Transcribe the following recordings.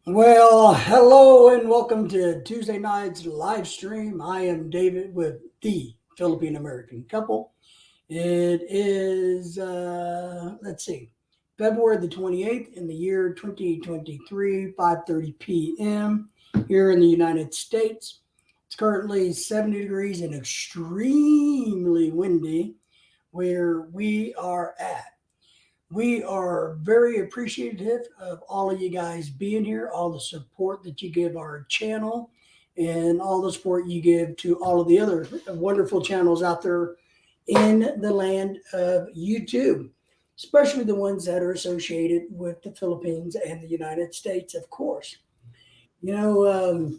Well, hello and welcome to Tuesday night's live stream. I am David with the Philippine American couple. It is, let's see, February the 28th in the year 2023, 5:30 p.m. here in the United States. It's currently 70 degrees and extremely windy where we are at. We are very appreciative of all of you guys being here, all the support that you give our channel, and all the support you give to all of the other wonderful channels out there in the land of YouTube, especially the ones that are associated with the Philippines and the United States, of course. You know,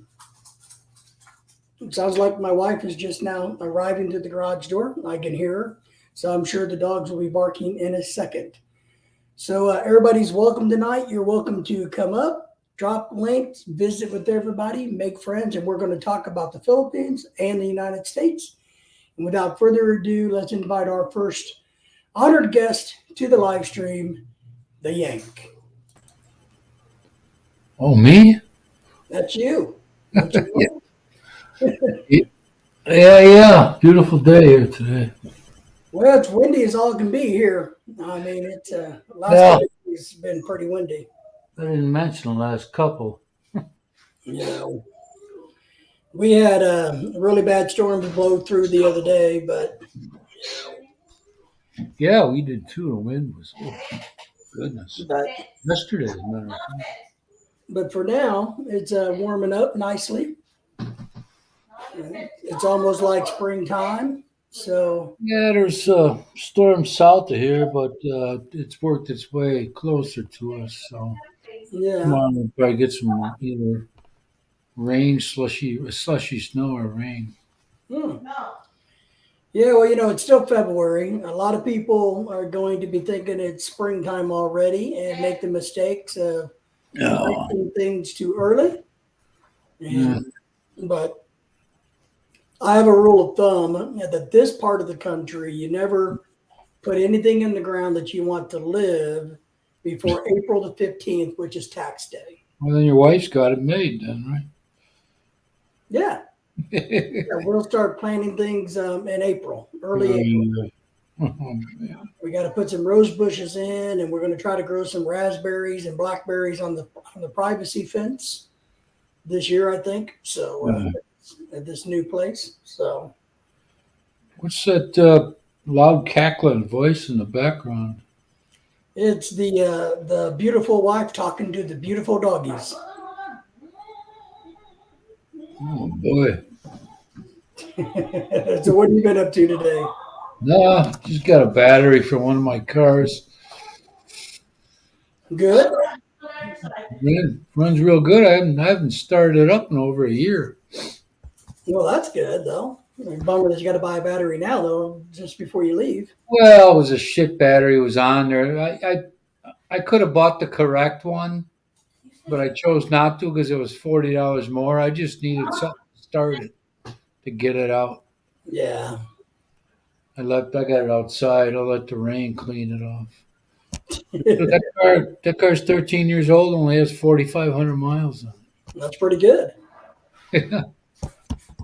it sounds like my wife is just now arriving to the garage door. I can hear her, so I'm sure the dogs will be barking in a second. So everybody's welcome tonight. You're welcome to come up, drop links, visit with everybody, make friends, and we're going to talk about the Philippines and the United States. And without further ado, let's invite our first honored guest to the live stream, the Yank. Oh, me? That's you. That's you. Yeah. Beautiful day here today. Well, it's windy as all can be here. I mean, it's last Yeah. couple of days been pretty windy. I didn't mention the last couple. You know, we had a really bad storm to blow through the other day, but Yeah, we did too. The wind was, oh, goodness. but Yesterday, as a matter of fact. but for now, it's warming up nicely. It's almost like springtime. So Yeah, there's a storm south of here, but it's worked its way closer to us. So yeah, tomorrow we'll probably get some either rain, slushy snow, or rain. hmm. Yeah. Well, it's still February. A lot of people are going to be thinking it's springtime already and make the mistakes of Yeah. predicting things too early. Yeah. And but I have a rule of thumb that this part of the country, you never put anything in the ground that you want to live before April the 15th, which is tax day. Well, then your wife's got it made, then, Yeah. right? Yeah, we'll start planting things in April, early April. Yeah. Oh, man. We got to put some rose bushes in, and we're going to try to grow some raspberries and blackberries on the privacy fence this year, I think. So Yeah. at this new place. So What's that loud cackling voice in the background? it's the beautiful wife talking to the beautiful doggies. Oh boy. So what have you been up to today? No, just got a battery for one of my cars. Good. Runs real good. I haven't started it up in over a year. Well, that's good though. Bummer that you got to buy a battery now though, just before you leave. Well, it was a shit battery. It was on there. I could have bought the correct one, but I chose not to because it was $40 more. I just needed something to start it to get it out. Yeah. I got it outside. I'll let the rain clean it off. That car's 13 years old, only has 4,500 miles on That's pretty good. it.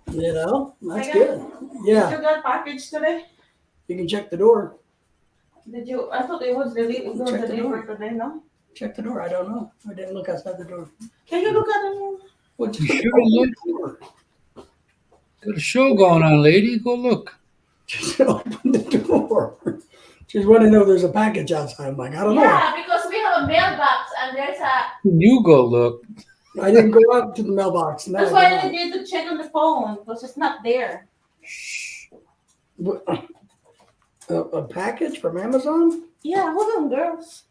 That's good. Yeah. Did you get package today? You can check the door. Did you? I thought it was Check the door. delivered today. No. Check the door. I don't know. I didn't look outside the door. Can you look at it? What? You should have looked. Got a show going on, lady. Go look. Just open the door. Just want to know if there's a package outside. I'm like, I don't know. Yeah, because we have a mailbox and there's a. You go look. I didn't go out to the mailbox. No, That's I why did I not. need to check on the phone because it's not there. What- a package from Amazon? Yeah, hold on, girls.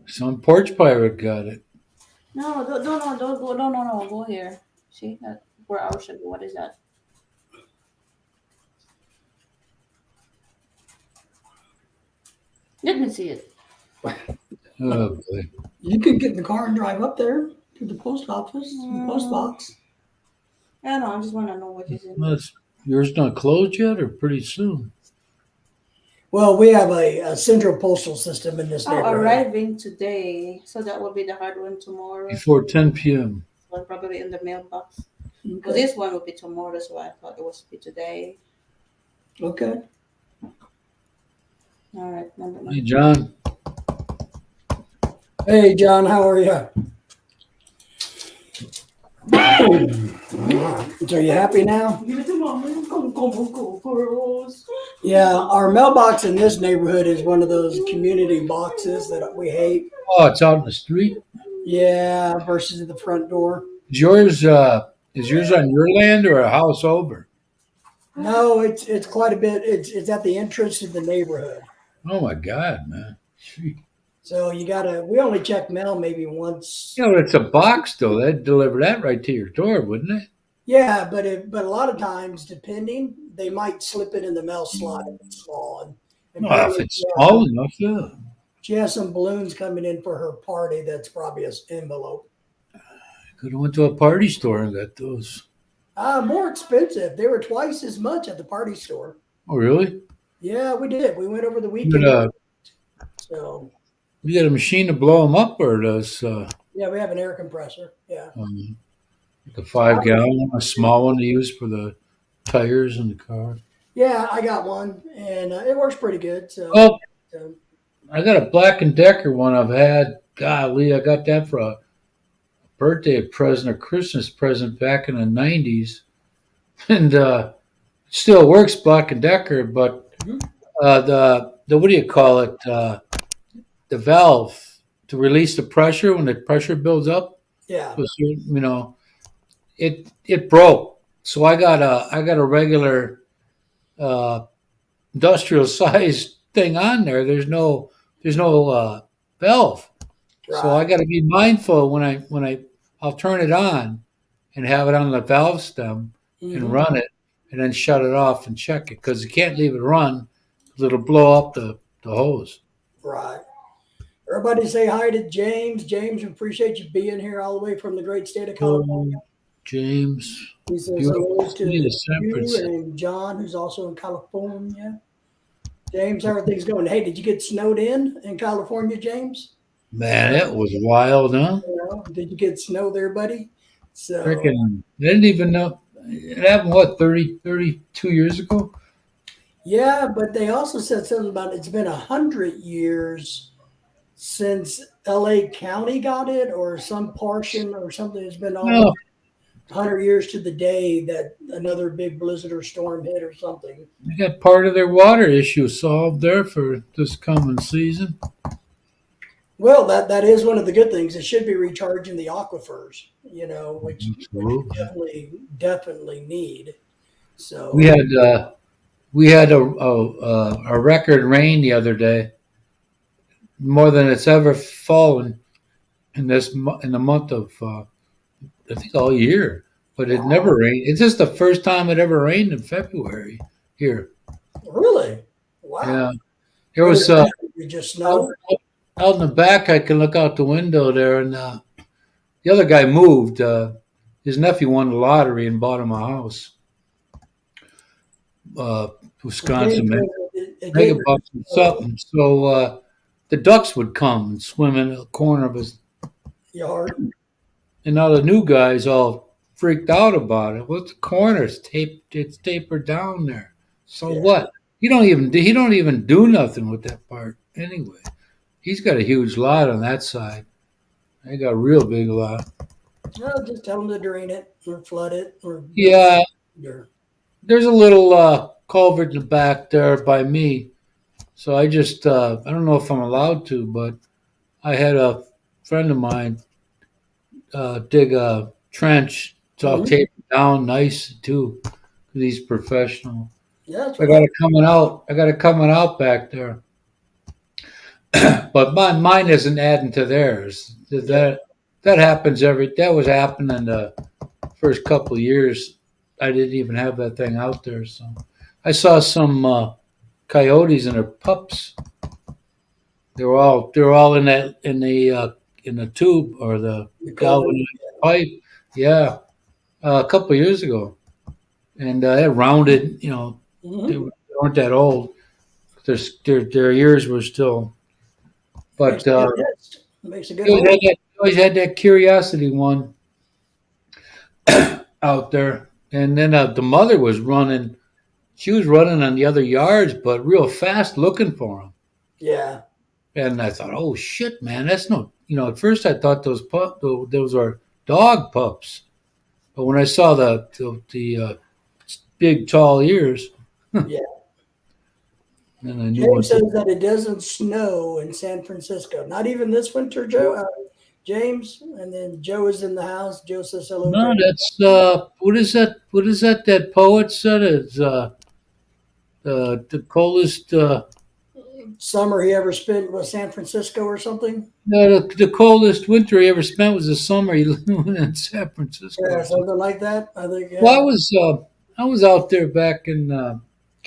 Some porch pirate got it. No, don't go. No, go here. See that where our should go. What is that? Didn't see it. Oh boy. You could get in the car and drive up there to the post office, the post box. I don't know. I just want to know what is it. Yours not closed yet, or pretty soon? Well, we have a central postal system in this Oh, neighborhood. arriving today. So that will be the hard one tomorrow. Before 10 p.m. Or probably in the mailbox. Well, Okay. this one will be tomorrow, so I thought it was be today. Okay. All right, number Hey, nine. John. Hey, John, how are you? So you happy now? Give it to mama. Go, girls. Yeah, our mailbox in this neighborhood is one of those community boxes that we hate. Oh, it's out in the street. Yeah, versus the front door. Is yours on your land or a house over? No, it's quite a bit. It's at the entrance to the neighborhood. Oh my God, man. Gee. So we only check mail maybe once. You know, it's a box though. They'd deliver that right to your door, wouldn't it? Yeah, but a lot of times, depending, they might slip it in the mail slot if it's small. And Oh, if it's small enough, yeah. she has some balloons coming in for her party. That's probably an envelope. Could have went to a party store and got those. More expensive. They were twice as much at the party store. Oh, really? Yeah, we did. We went over the But, weekend. So you got a machine to blow them up, or does yeah, we have an air compressor. Yeah. the 5-gallon one, a small one to use for the tires in the car? Yeah, I got one, and it works pretty good. So, Oh, so I got a Black and Decker one I've had. Golly, I got that for a birthday present or Christmas present back in the 90s. And still works, Black and Decker, but the what do you call it? The valve to release the pressure when the pressure builds up. yeah, To a certain, it broke. So I got a regular industrial size thing on there. There's no valve. So I right. got to be mindful I'll turn it on and have it on the valve stem Mhm. and run it and then shut it off and check it because you can't leave it run because it'll blow up the hose. Right. Everybody say hi to James. James, we appreciate you being here all the way from the great state of California. James, He says beautiful hello city to of San you Francisco. and John, who's also in California. James, how are things going? Hey, did you get snowed in California, James? Man, it was wild, huh? You know, did you get snow there, buddy? So Freaking, I didn't even know. It happened, what, 32 years ago? yeah, but they also said something about it's been 100 years since LA County got it, or some portion or something. It's been almost No, 100 years to the day that another big blizzard or storm hit or something. they got part of their water issue solved there for this coming season. Well, that is one of the good things. It should be recharging the aquifers, which we Absolutely. definitely need. So We had a record rain the other day, more than it's ever fallen in in the month of I think all year. But it never rained. It's just the first time it ever rained in February here. really, wow. Yeah, there What was is that? You just snow? out in the back. I can look out the window there, and the other guy moved. His nephew won the lottery and bought him a house. Wisconsin, man. It Mega gave bucks and something. So the ducks would come and swim in the corner of his. yard. And now the new guy's all freaked out about it. What's the corner's taped? It's tapered down there. So Yeah. what? He don't even do nothing with that part anyway. He's got a huge lot on that side. They got a real big lot. No, just tell them to drain it or flood it or Yeah, or- there's a little culvert in the back there by me. So I just I don't know if I'm allowed to, but I had a friend of mine dig a trench. It's all Mhm. taped down nice too. 'Cause he's professional. Yeah, that's I right. got it coming out. I got it coming out back there. But mine isn't adding to theirs. That happens that was happening the first couple of years. I didn't even have that thing out there. So I saw some coyotes and their pups. They were all in the tube or the The galvanized pipe. Yeah, a couple of years ago, and it rounded. They Mhm. weren't that old. their ears were still. But Makes a good he always horse. always had that curiosity one out there. And then the mother was running. She was running on the other yards, but real fast looking for him. Yeah. And I thought, oh shit, man, that's no. At first I thought those are dog pups, but when I saw the big tall ears, Yeah. then I knew James what. says that it doesn't snow in San Francisco. Not even this winter, Joe. James, and then Joe is in the house. Joe says hello. No, Joe. that's what is that? What is that? That poet said it's the coldest. Summer he ever spent was San Francisco or something. No, the coldest winter he ever spent was the summer he lived in San Francisco. Yeah, something like that. I think. Yeah. Well, I was out there back in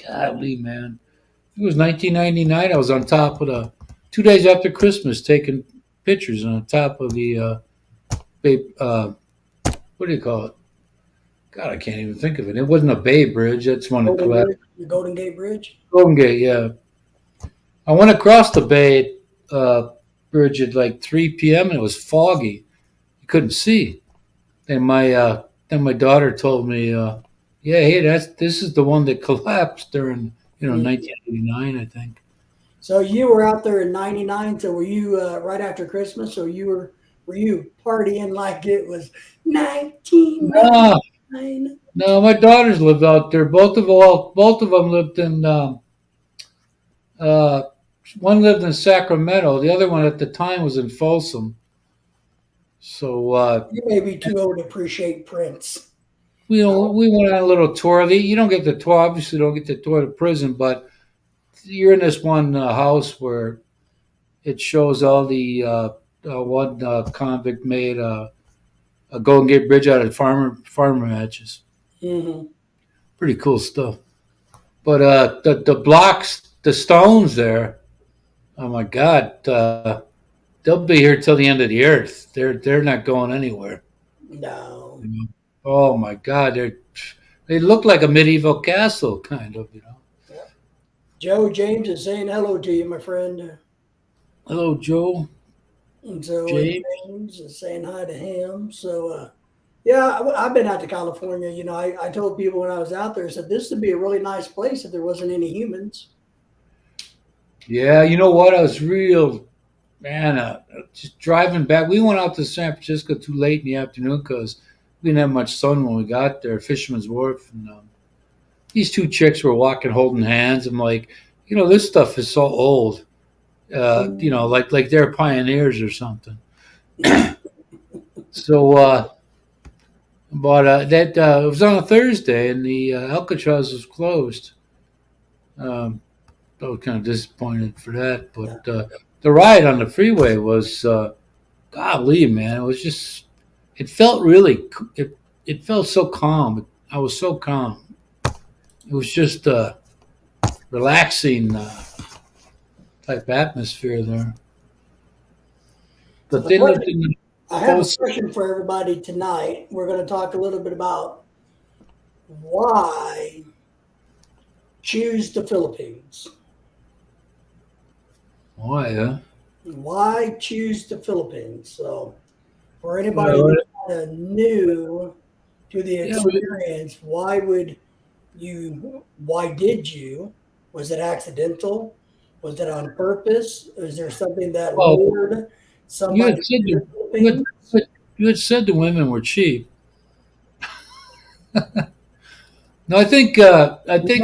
golly, man. It was 1999. I was on top of 2 days after Christmas taking pictures on top of the what do you call it? God, I can't even think of it. It wasn't a Bay Bridge. That's one that collapsed. The Golden Gate Bridge. Golden Gate, yeah. I went across the Bay Bridge at like 3 p.m. and it was foggy. You couldn't see. And then my daughter told me, yeah, hey, this is the one that collapsed during 1989, I think. So you were out there in '99. So were you right after Christmas? So were you partying like it was 1999? No, my daughters lived out there. Both of them lived in. One lived in Sacramento. The other one at the time was in Folsom. So You may be too old to appreciate Prince. we went on a little tour. You don't get the tour. Obviously, don't get the tour to prison, but you're in this one house where it shows all the one convict made a Golden Gate Bridge out of farmer matches. Mm-hmm. Pretty cool stuff. But the blocks, the stones there, oh my God, they'll be here till the end of the earth. They're not going anywhere. No. Oh my God, they look like a medieval castle, kind of. Joe James is saying hello to you, my friend. Hello, Joe. And so James is saying hi to him. So yeah, I've been out to California. I told people when I was out there, I said this would be a really nice place if there wasn't any humans. Yeah, you know what? I was just driving back. We went out to San Francisco too late in the afternoon because we didn't have much sun when we got there, Fisherman's Wharf. And these two chicks were walking holding hands. I'm like, this stuff is so old. Like they're pioneers or something. So, but it was on a Thursday and the Alcatraz was closed. I was kind of disappointed for that, but the ride on the freeway was, golly, man, it felt really, it felt so calm. I was so calm. It was just a relaxing type atmosphere there. But they lived in the I have a question for everybody tonight. We're going to talk a little bit about why choose the Philippines. Why, huh? Why choose the Philippines? So, for anybody that's kind of new to the experience, why did you? Was it accidental? Was it on purpose? Is there something that lured somebody to the Philippines? You had said the women were cheap. No, I think a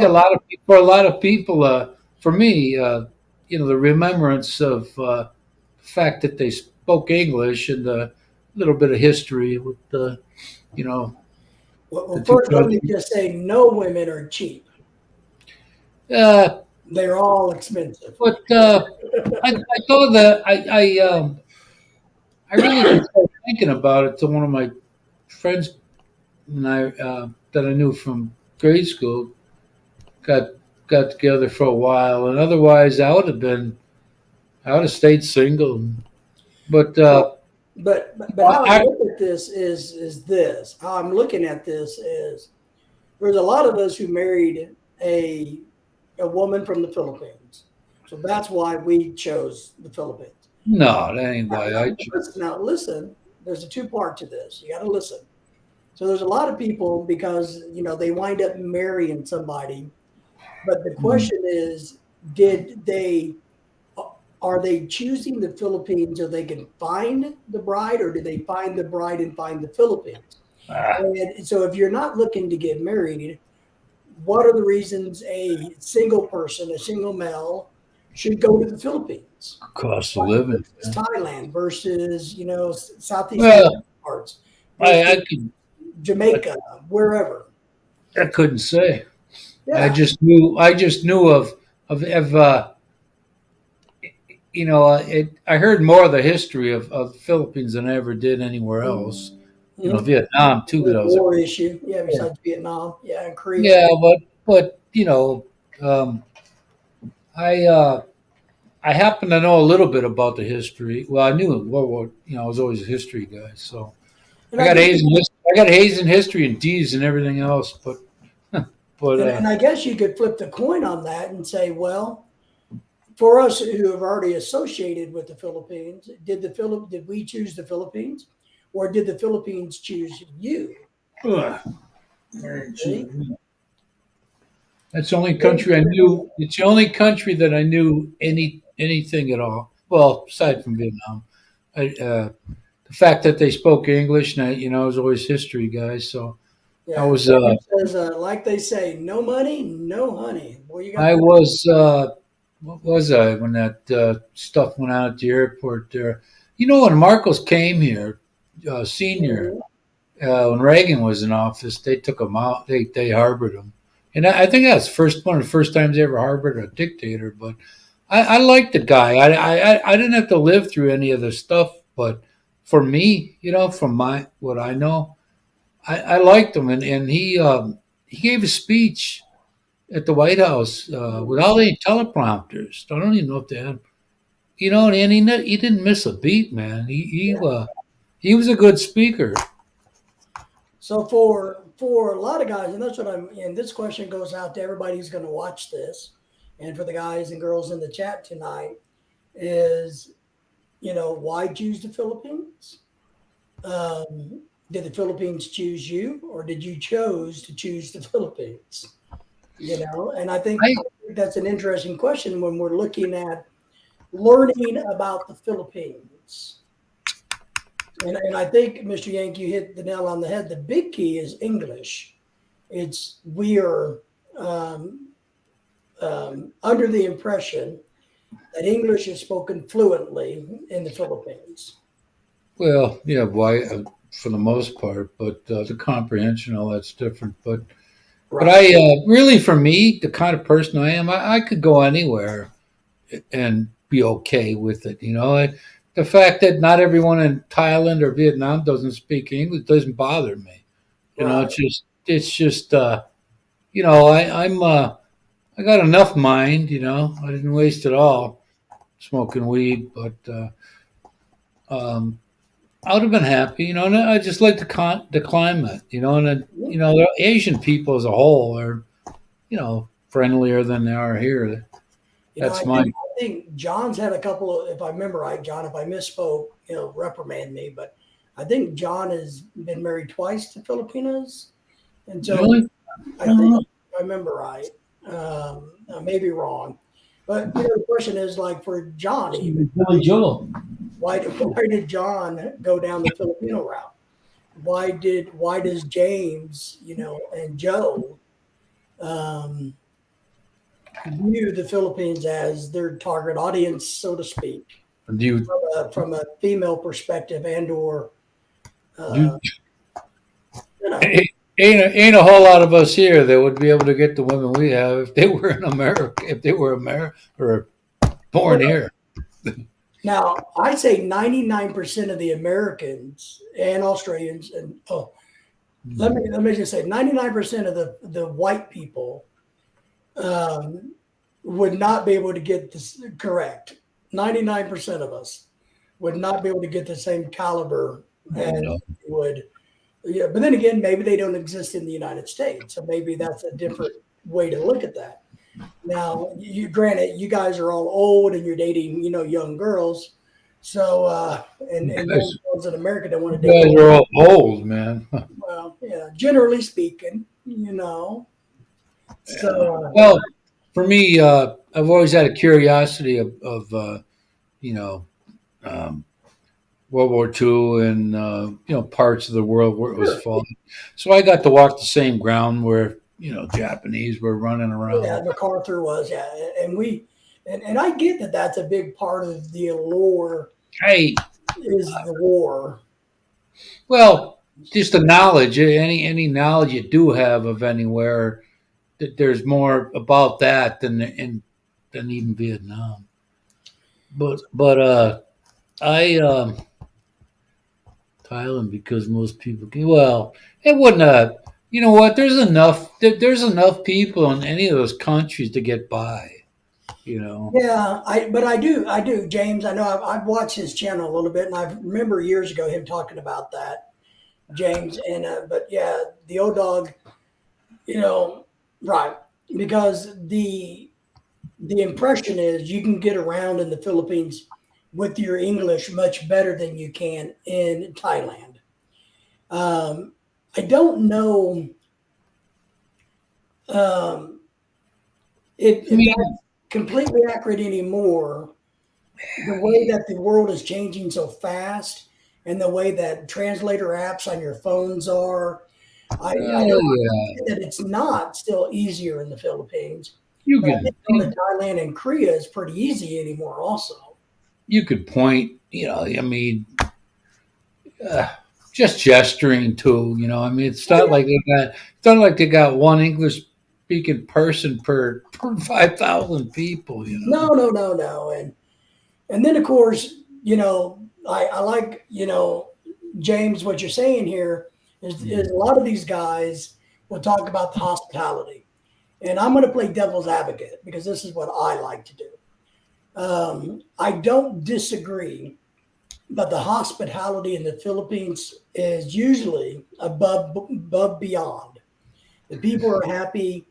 lot of people, for me, the remembrance of the fact that they spoke English and a little bit of history with Well, first, let me just say, no women are cheap. They're all expensive. But I thought that I really didn't start thinking about it till one of my friends and I that I knew from grade school got together for a while, and otherwise I would have stayed single. But how I look at this is this. How I'm looking at this is there's a lot of us who married a woman from the Philippines. So that's why we chose the Philippines. No, that ain't why I. Now, listen, there's a two-part to this. You got to listen. So there's a lot of people because, they wind up marrying somebody. But the question is, are they choosing the Philippines so they can find the bride, or do they find the bride and find the Philippines? And so if you're not looking to get married, what are the reasons a single person, a single male, should go to the Philippines? Cost of living. It's Thailand versus, Southeast Well, Asian parts, I could. Jamaica, wherever. I couldn't say. Yeah. I just knew of I heard more of the history of the Philippines than I ever did anywhere else. Vietnam too. The That was war issue. Yeah, besides Vietnam. Yeah, and Korea. yeah, but I happen to know a little bit about the history. Well, I knew World War. I was always a history guy, so And I got guess- A's in history and D's and everything else. But and I guess you could flip the coin on that and say, well, for us who have already associated with the Philippines, did we choose the Philippines, or did the Philippines choose you? See? That's the only country I knew. It's the only country that I knew anything at all. Well, aside from Vietnam, the fact that they spoke English, and I was always history guys. So Yeah. I was. It says, like they say, no money, no honey. Boy, you got I was. What was I when that stuff went out at the airport there? When Marcos came here, senior, when Reagan was in office, they took him out. They harbored him. And I think that's one of the first times they ever harbored a dictator. But I liked the guy. I didn't have to live through any of the stuff. But for me, from what I know, I liked him. And he gave a speech at the White House with all the teleprompters. I don't even know if they had, and he didn't miss a beat, man. He was a good speaker. So for a lot of guys, and that's what and this question goes out to everybody who's going to watch this, and for the guys and girls in the chat tonight, is, why choose the Philippines? Did the Philippines choose you, or did you choose to choose the Philippines? And I think that's an interesting question when we're looking at learning about the Philippines. And I think, Mr. Yank, you hit the nail on the head. The big key is English. We are under the impression that English is spoken fluently in the Philippines. Well, yeah, why for the most part, but the comprehension, all that's different. But I really, for me, the kind of person I am, I could go anywhere and be okay with it. The fact that not everyone in Thailand or Vietnam doesn't speak English doesn't bother me. Right. It's just I got enough mind. I didn't waste it all smoking weed, but I would have been happy. And I just like the climate. And the Asian people as a whole are friendlier than they are here. That's I think John's had a couple of, if I remember right, John, if I misspoke, reprimand me, but I think John has been married twice to Filipinas. And so Really? I think, if I remember right, I may be wrong. But the question is, like, for John, even, why did John go down the Filipino route? Why does James, and Joe view the Philippines as their target audience, so to speak, from a female perspective, and or ain't a whole lot of us here that would be able to get the women we have if they were in America, if they were or born here. Now, I say 99% of the Americans and Australians, and let me just say 99% of the white people would not be able to get this correct. 99% of us would not be able to get the same caliber as would. Yeah, but then again, maybe they don't exist in the United States, so maybe that's a different way to look at that. Now, you granted, you guys are all old and you're dating, young girls. So, You and young guys, girls in America don't want to you date. guys are all old, man. Well, yeah, generally speaking, Yeah. So, Well, for me, I've always had a curiosity of you know, um, World War II and parts of the world where it was sure. fought. So I got to walk the same ground where Japanese were running Yeah, around. MacArthur was, yeah. And I get that that's a big part of the allure Hey, is the war. well, just the knowledge, any knowledge you do have of anywhere, that there's more about that than even Vietnam. But I Thailand because most people can. Well, it wouldn't. You know what? There's enough people in any of those countries to get by. You know. Yeah, but I do, James. I know I've watched his channel a little bit, and I remember years ago him talking about that, James. And but yeah, the old dog, you know, right? Because the impression is you can get around in the Philippines with your English much better than you can in Thailand. Um, I don't know um, I if mean, that's completely accurate anymore. The way that the world is changing so fast, and the way that translator apps on your phones are, I don't yeah, say that it's not still easier in the Philippines, you but I could think going to Thailand and Korea is pretty easy anymore. Also, you could point. I mean, uh, just gesturing too. I mean, oh yeah, it's not like they got one English speaking person per 5,000 people. no, and then of course, I like James, what you're saying here is a lot of these guys will talk about the hospitality. And I'm going to play devil's advocate because this is what I like to do. I don't disagree, but the hospitality in the Philippines is usually above beyond. The people are happy.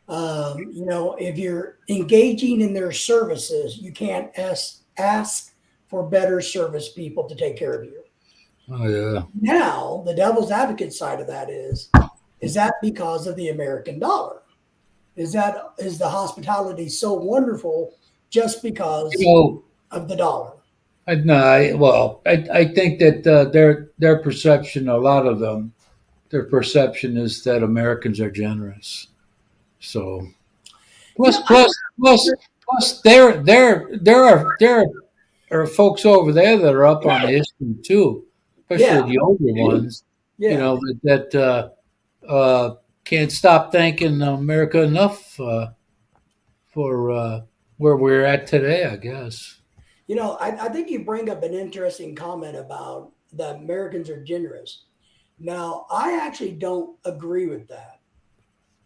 If you're engaging in their services, you can't ask for better service people to take care of you. Oh yeah. Now, the devil's advocate side of that is that because of the American dollar? Is the hospitality so wonderful just You because know, of the dollar? no, I think that their perception, a lot of them, their perception is that Americans are generous. So You know, plus I plus plus plus there are folks over there that are up on the history too, especially yeah, the older ones. yeah. That can't stop thanking America enough for where we're at today. I guess. I think you bring up an interesting comment about the Americans are generous. Now, I actually don't agree with that.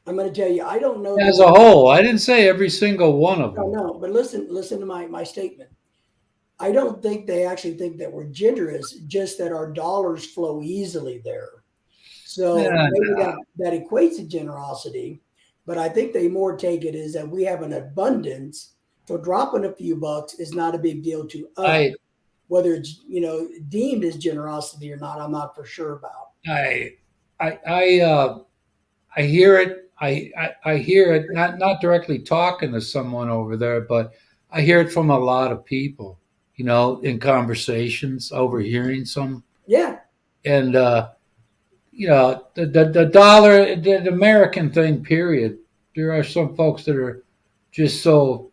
I'm going to tell you, I don't know that As a whole, I didn't say every single one of no, them. no, but listen to my statement. I don't think they actually think that we're generous, just that our dollars flow easily there. So Yeah, maybe that equates to generosity, but I think they more take it is that we have an abundance. So dropping a few bucks is not a big deal to us. I Whether it's deemed as generosity or not, I'm not for sure about. I I hear it. I hear it not directly talking to someone over there, but I hear it from a lot of people. In conversations, overhearing some, Yeah, and the dollar, the American thing. Period. There are some folks that are just so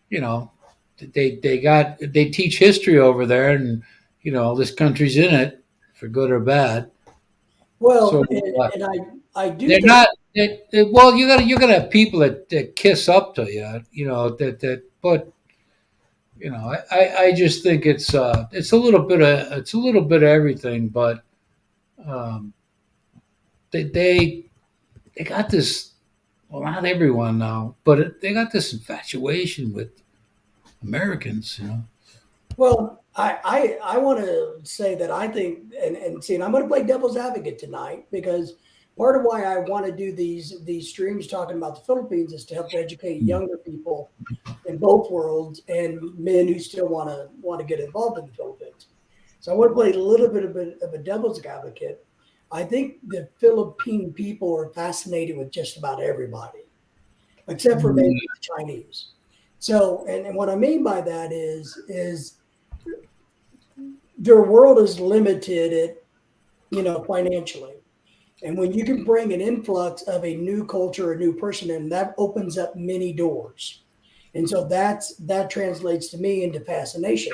you know they teach history over there, and this country's in it for good or bad. So well, and I do they're think not. Well, you gotta have people that kiss up to you. But I just think it's a little bit of everything. But um, they they got this. Well, not everyone now, but they got this infatuation with Americans. well, I want to say that I think and see, and I'm going to play devil's advocate tonight because part of why I want to do these streams talking about the Philippines is to help educate younger people in both worlds and men who still want to get involved in the Philippines. So I want to play a little bit of a devil's advocate. I think the Philippine people are fascinated with just about everybody, except for maybe the Chinese. So, and what I mean by that is their world is limited, financially. And when you can bring an influx of a new culture, a new person in, that opens up many doors. And so that translates to me into fascination.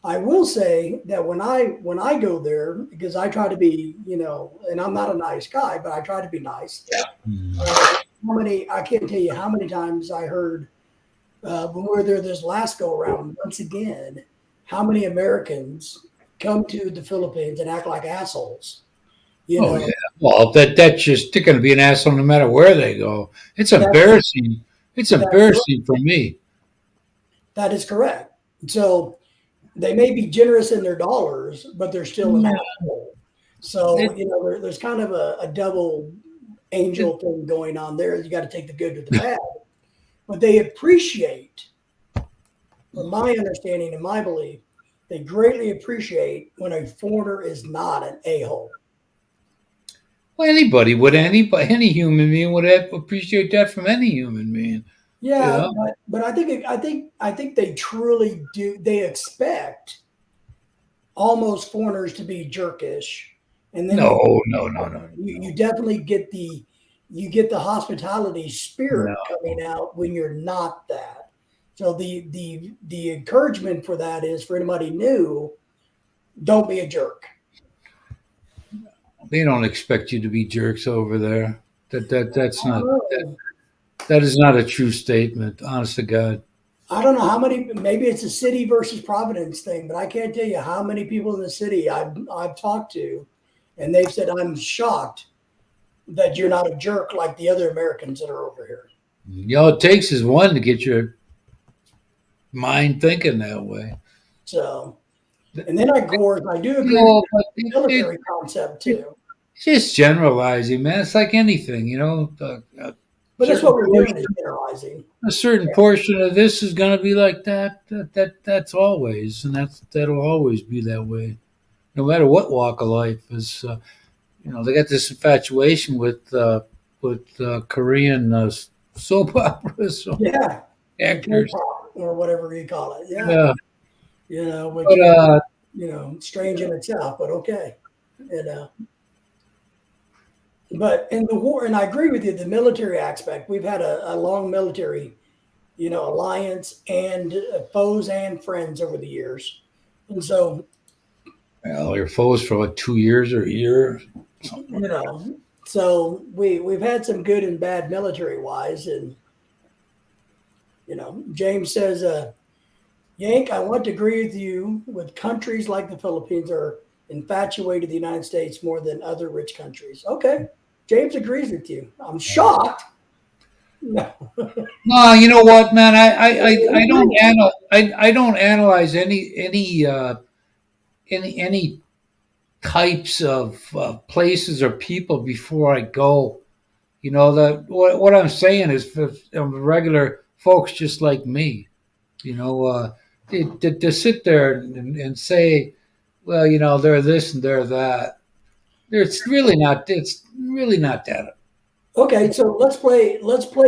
I will say that when I go there, because I try to be, and I'm not a nice guy, but I try to be nice. I can't tell you how many times I heard when we were there this last go around, once again, how many Americans come to the Philippines and act like assholes. Oh yeah. Well, that's just they're going to be an asshole no matter where they go. It's embarrassing. It's embarrassing for me. That is correct. So they may be generous in their dollars, but they're still an asshole. So there's kind of a double angel thing going on there. You got to take the good with the bad, but they appreciate, from my understanding and my belief, they greatly appreciate when a foreigner is not an a-hole. Well, any human being would appreciate that from any human being. Yeah, but I think they truly do. They expect almost foreigners to be jerkish, and then No. You definitely get the hospitality spirit coming out when you're not that. So the encouragement for that is for anybody new, don't be a jerk. They don't expect you to be jerks over there. That's not that is not a true statement. Honest to God. I don't know how many. Maybe it's a city versus Providence thing, but I can't tell you how many people in the city I've talked to, and they've said, "I'm shocked that you're not a jerk like the other Americans that are over here." All it takes is one to get your mind thinking that way. So, and then I do agree with the military concept too. It's just generalizing, man. It's like anything, But that's what we're doing is generalizing. A certain portion of this is going to be like that. That's always, and that'll always be that way, no matter what walk of life is. They got this infatuation with Korean soap operas, so actors, or whatever you call it. Yeah. Which strange in itself, but okay. But in the war, and I agree with you, the military aspect, we've had a long military, alliance and foes and friends over the years. And so, well, your foes for like 2 years or a year. So we've had some good and bad military wise. And, James says, Yank, I want to agree with you with countries like the Philippines are infatuated with the United States more than other rich countries. Okay. James agrees with you. I'm shocked. No, you know what, man? I don't analyze any types of places or people before I go. What I'm saying is for regular folks just like me, to sit there and say, well, they're this and they're that. It's really not that. Okay, so let's play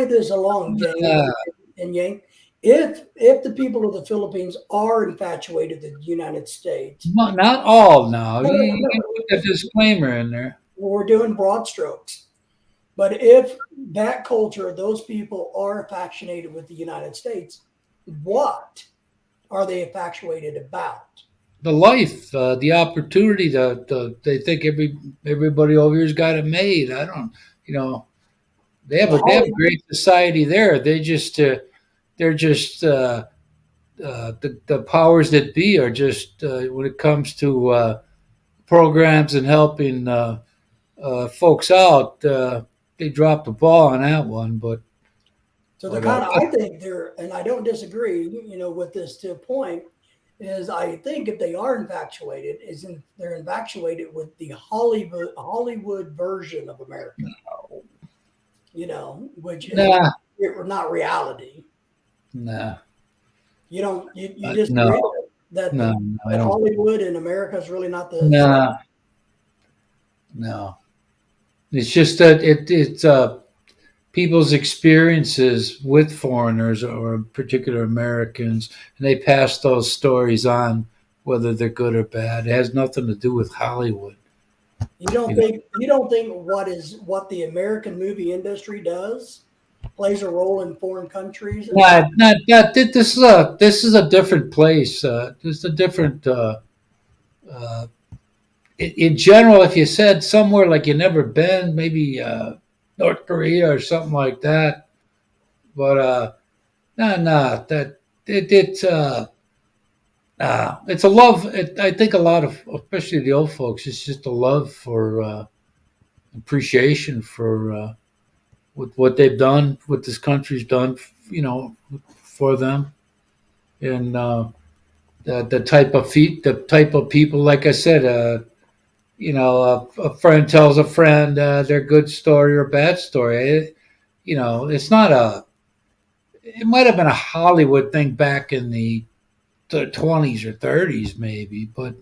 this along, James and Yank. If the people of the Philippines are infatuated with the United States, not all now. You can put a disclaimer in there. We're doing broad strokes. But if that culture, those people are infatuated with the United States, what are they infatuated about? The life, the opportunity. They think everybody over here's got it made. I don't, they have a great society there. They're just the powers that be are just when it comes to programs and helping folks out. They dropped the ball on that one, but so they're kind of. I think they're, and I don't disagree. With this to a point. is I think if they are infatuated, they're infatuated with the Hollywood version of America, which is Nah, not reality. nah, You don't you no, disagree that no, the no, I that don't. Hollywood and America is really not the same? Nah, no. It's just that it's people's experiences with foreigners or particular Americans, and they pass those stories on, whether they're good or bad. It has nothing to do with Hollywood. You know? You don't think what the American movie industry does plays a role in foreign countries and how Not this is a different place. This is a different. Uh, in general, if you said somewhere like you never been, maybe North Korea or something like that, but no, that it's a love. I think a lot of, especially the old folks, it's just a love for appreciation for what they've done, what this country's done, for them, and the the type of people. Like I said, a friend tells a friend their good story or bad story. It's not a. It might have been a Hollywood thing back in the 20s or 30s, maybe, but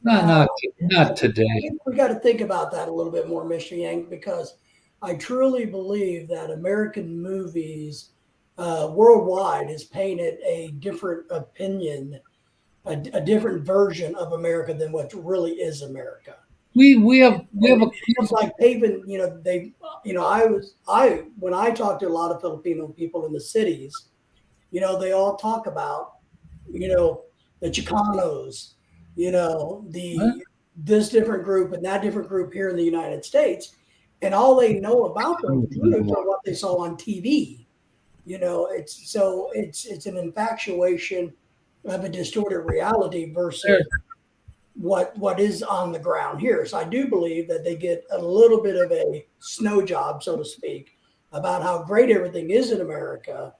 now not I today. think we got to think about that a little bit more, Mr. Yang, because I truly believe that American movies worldwide has painted a different opinion, a different version of America than what really is America. We have a It's like paving, I when I talk to a lot of Filipino people in the cities, they all talk about, the Chicanos, huh? the this different group and that different group here in the United States, and all they know about those groups are what they saw on TV. It's an infatuation of a distorted reality There- versus what is on the ground here. So I do believe that they get a little bit of a snow job, so to speak, about how great everything is in America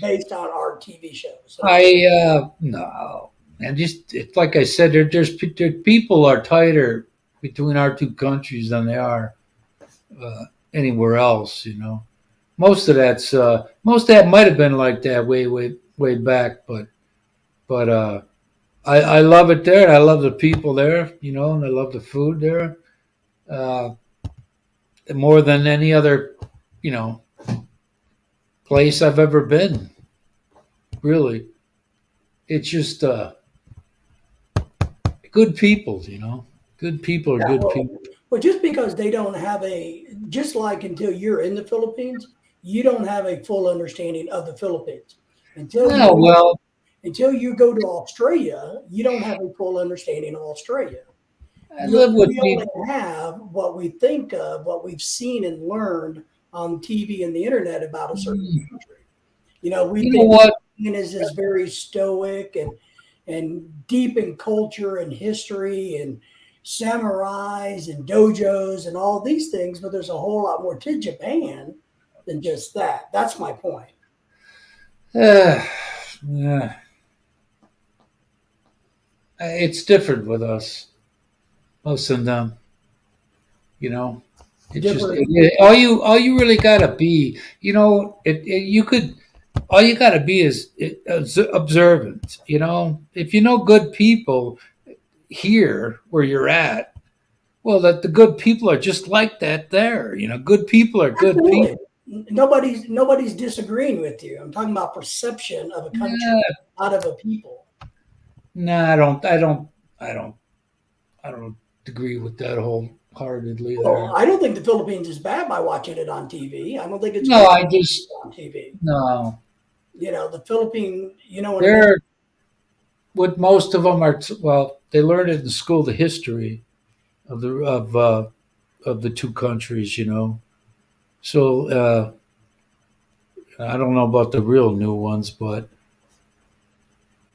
based on our TV shows. So no, and just it's like I said, people are tighter between our two countries than they are uh, anywhere else. Most of that might have been like that way back, but I love it there. I love the people there, and I love the food there uh, more than any other you know place I've ever been. Really, it's just good people. Good people are yeah, good people. well, just because they don't have just like until you're in the Philippines, you don't have a full understanding of the Philippines. Until Oh you well, until you go to Australia, you don't have a full understanding of Australia. I live with We only people. have what we think of, what we've seen and learned on TV and the internet about a certain You country. We know think what? Japan is very stoic and deep in culture and history and samurais and dojos and all these things, but there's a whole lot more to Japan than just that. That's my point. Uh, uh, it's different with us, most of them. You know, it's just Different. all you really gotta be. You could all you gotta be is observant. If you know good people here where you're at, well, that the good people are just like that there. Good people are good Absolutely. people. Nobody's disagreeing with you. I'm talking about perception of a country, Nah, not of a people. nah, I don't agree with that wholeheartedly Well, there. I don't think the Philippines is bad by watching it on TV. I don't think it's No, great I just on TV. no. The Philippine, what I mean? They're what most of them are. Well, they learned it in school the history of the two countries. So I don't know about the real new ones, but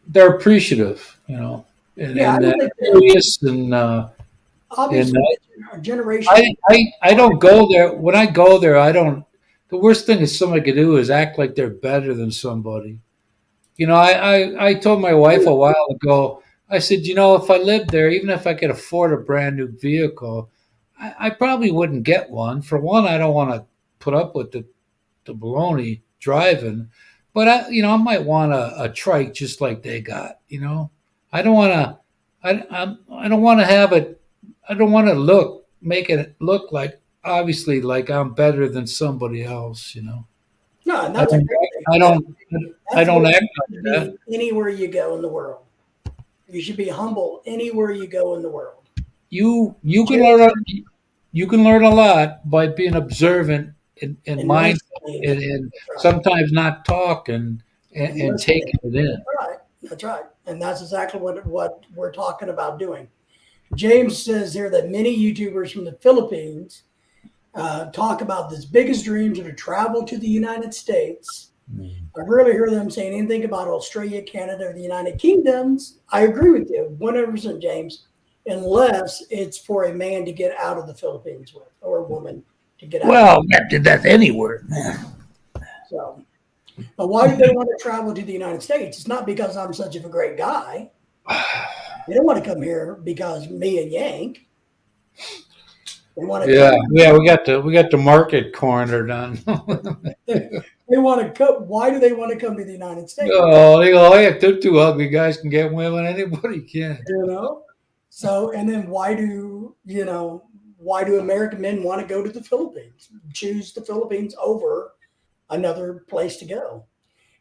they're appreciative. And Yeah, I and don't think that curious and obviously our I, generation. I don't go there. When I go there, I don't. The worst thing that somebody could do is act like they're better than somebody. I told my wife a while ago, I said, if I lived there, even if I could afford a brand new vehicle, I probably wouldn't get one. For one, I don't want to put up with the baloney driving, but I might want a trike just like they got. I don't want to, I don't want to have it. I don't want to make it look like obviously like I'm better than somebody else. No, and I that's a don't, great thing. I don't, I That's don't where act you like should that. be anywhere you go in the world. You should be humble anywhere you go in the world. You can learn Jason, you can learn a lot by being observant and and mindful listening. and That's right. sometimes not talking And and listening. taking it in. That's right. That's right. And that's exactly what we're talking about doing. James says here that many YouTubers from the Philippines talk about this biggest dreams are to travel to the United States. I rarely hear them saying anything about Australia, Canada, or the United Kingdoms. I agree with you 100%, James, unless it's for a man to get out of the Philippines with, or a woman to get out of Well, that's anywhere. So, but why do they want to travel to the United States? It's not because I'm such of a great guy. They don't want to come here because me and Yank. They want to Yeah, come. yeah, we got the market cornered on. They want to come. Why do they want to come to the United States? Oh, they go, hey, if they're two ugly guys can get women, anybody can. You know. So, and then why do American men want to go to the Philippines? Choose the Philippines over another place to go.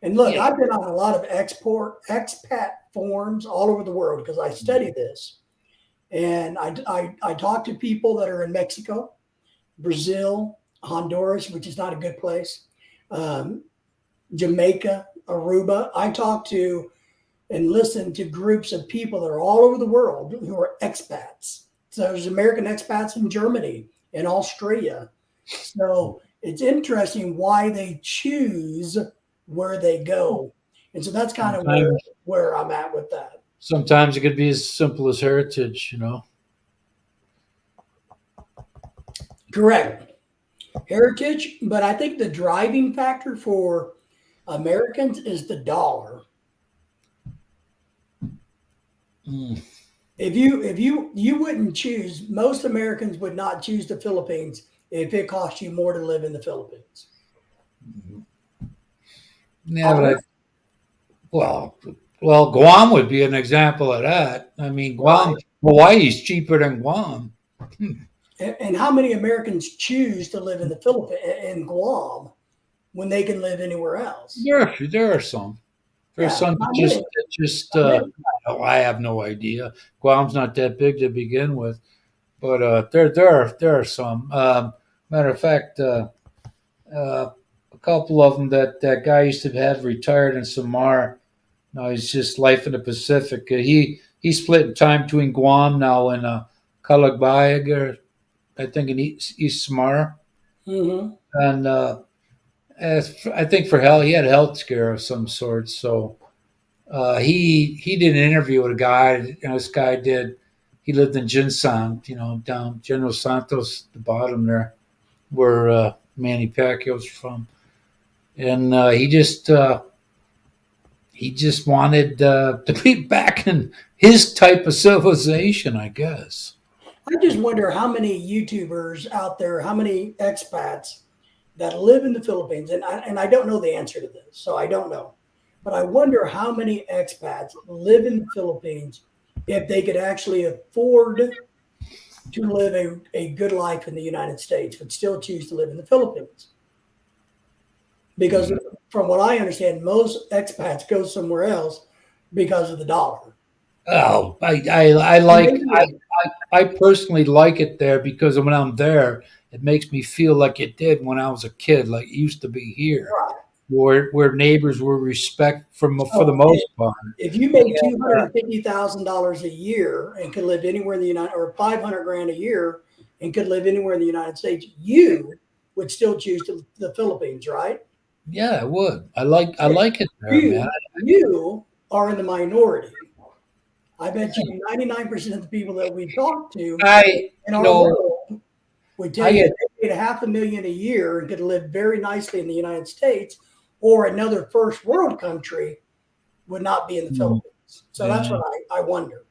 And look, Yeah. I've been on a lot of expat forums all over the world because I study this. And I talk to people that are in Mexico, Brazil, Honduras, which is not a good place, um, Jamaica, Aruba. I talk to and listen to groups of people that are all over the world who are expats. So there's American expats in Germany and Australia. So it's interesting why they choose where they go. And so that's kind of Sometimes, where I'm at with that. sometimes it could be as simple as heritage. Correct. Heritage, but I think the driving factor for Americans is the dollar. Mm. If you wouldn't choose, most Americans would not choose the Philippines if it cost you more to live in the Philippines. Yeah, well, well, Guam would be an example of that. I mean, Right. Hawaii's cheaper than Guam. And how many Americans choose to live in the Philippines in Guam when they can live anywhere else? There are some. There's Yeah, some not just many. that just Not many. I have no idea. Guam's not that big to begin with, but there are some. Matter of fact, a couple of them that guy used to have retired in Samar. Now he's just life in the Pacific. He split time between Guam now and Calagbayag, or I think in East Samar, Hmm. and I think for hell he had a health scare of some sort. So he did an interview with a guy. This guy did. He lived in Jinsan, down General Santos, the bottom there, where Manny Pacquiao's from, and he just wanted to be back in his type of civilization, I guess. I just wonder how many YouTubers out there, how many expats that live in the Philippines, and I don't know the answer to this, so I don't know. But I wonder how many expats live in the Philippines if they could actually afford to live a good life in the United States, but still choose to live in the Philippines. Because Mhm. from what I understand, most expats go somewhere else because of the dollar. Oh, I And like maybe I personally like it there because when I'm there, it makes me feel like it did when I was a kid, like it used to be here, right. where neighbors were respect for the So most part. if you made And, $250,000 a year and could live anywhere in the United, or 500 grand a year and could live anywhere in the United States, you would still choose the Philippines, right? yeah, I would. I like it there, man. You are in the minority. I bet you 99% of the people that we talk to I in you our know world would tell I you get that they made $500,000 a year and could live very nicely in the United States or another first world country. would not be in the Mm. Philippines. So that's Yeah. what I wonder.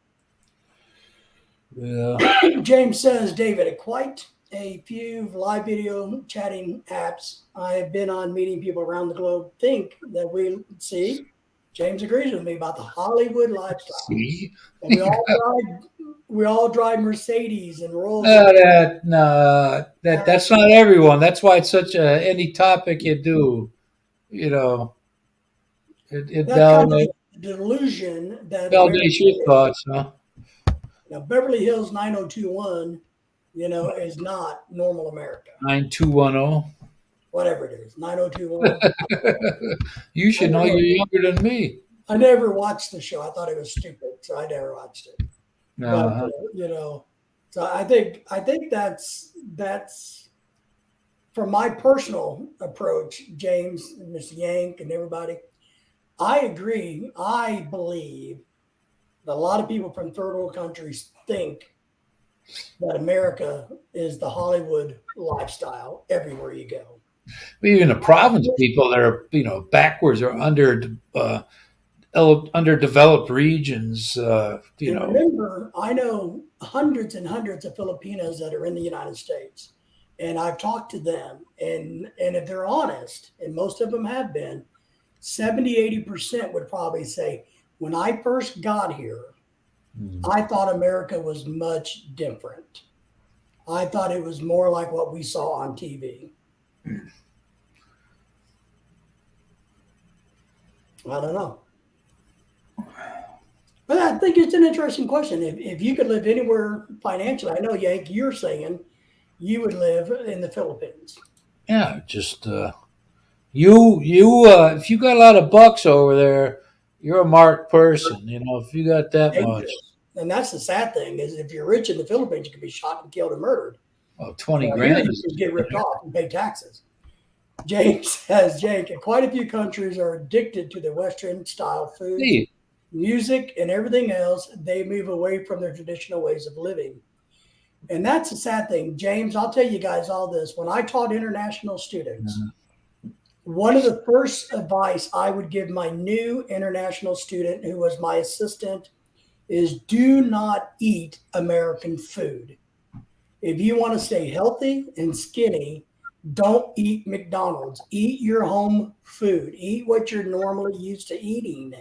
Yeah. James says, David, quite a few live video chatting apps I have been on meeting people around the globe think that we see. James agrees with me about the Hollywood lifestyle. See? And we all drive Mercedes and Rolls No, Royce. that's not everyone. That's why it's such a any topic you do, it That kind of delusion that America validates your is. thoughts, huh? Now, Beverly Hills 90210, is not normal America. 9210. Whatever it is, 9021. You should know you're younger than me. I never watched the show. I thought it was stupid, so I never watched it. But Uh-huh. so I think that's from my personal approach, James, and Miss Yank, and everybody. I agree. I believe that a lot of people from third world countries think that America is the Hollywood lifestyle everywhere you go. Even the province people that are, backwards or underdeveloped regions, And remember, I know hundreds and hundreds of Filipinos that are in the United States, and I've talked to them, and if they're honest, and most of them have been, 70-80% would probably say, when I first got here, I thought America was much different. I thought it was more like what we saw on TV. I don't know. But I think it's an interesting question. If you could live anywhere financially, I know, Yank, you're saying you would live in the Philippines. yeah, just if you got a lot of bucks over there, you're a marked person. If you got that much, Dangerous. And that's the sad thing is if you're rich in the Philippines, you can be shot and killed and murdered. 20 Here grand you is can get ripped off and pay taxes. James says, Jake, quite a few countries are addicted to the Western style food, see. music, and everything else. They move away from their traditional ways of living. And that's the sad thing. James, I'll tell you guys all this. When I taught international students, one of the first advice I would give my new international student who was my assistant is do not eat American food. If you want to stay healthy and skinny, don't eat McDonald's. Eat your home food. Eat what you're normally used to eating.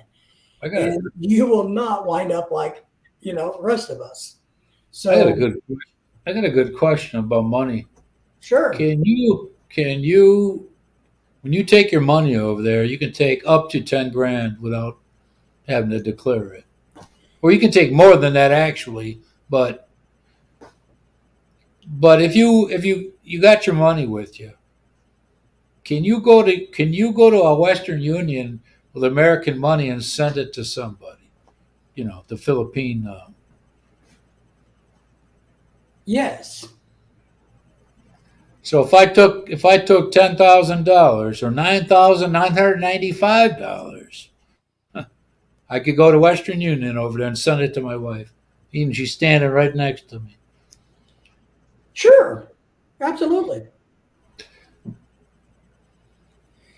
And you will not wind up like, the rest of us. So I got a good question about money. Sure. Can you when you take your money over there, you can take up to 10 grand without having to declare it. Or you can take more than that actually, but if you got your money with you, can you go to a Western Union with American money and send it to somebody? The Philippine. Yes. So if I took $10,000 or $9,995, I could go to Western Union over there and send it to my wife. Even she's standing right next to me. Sure. Absolutely.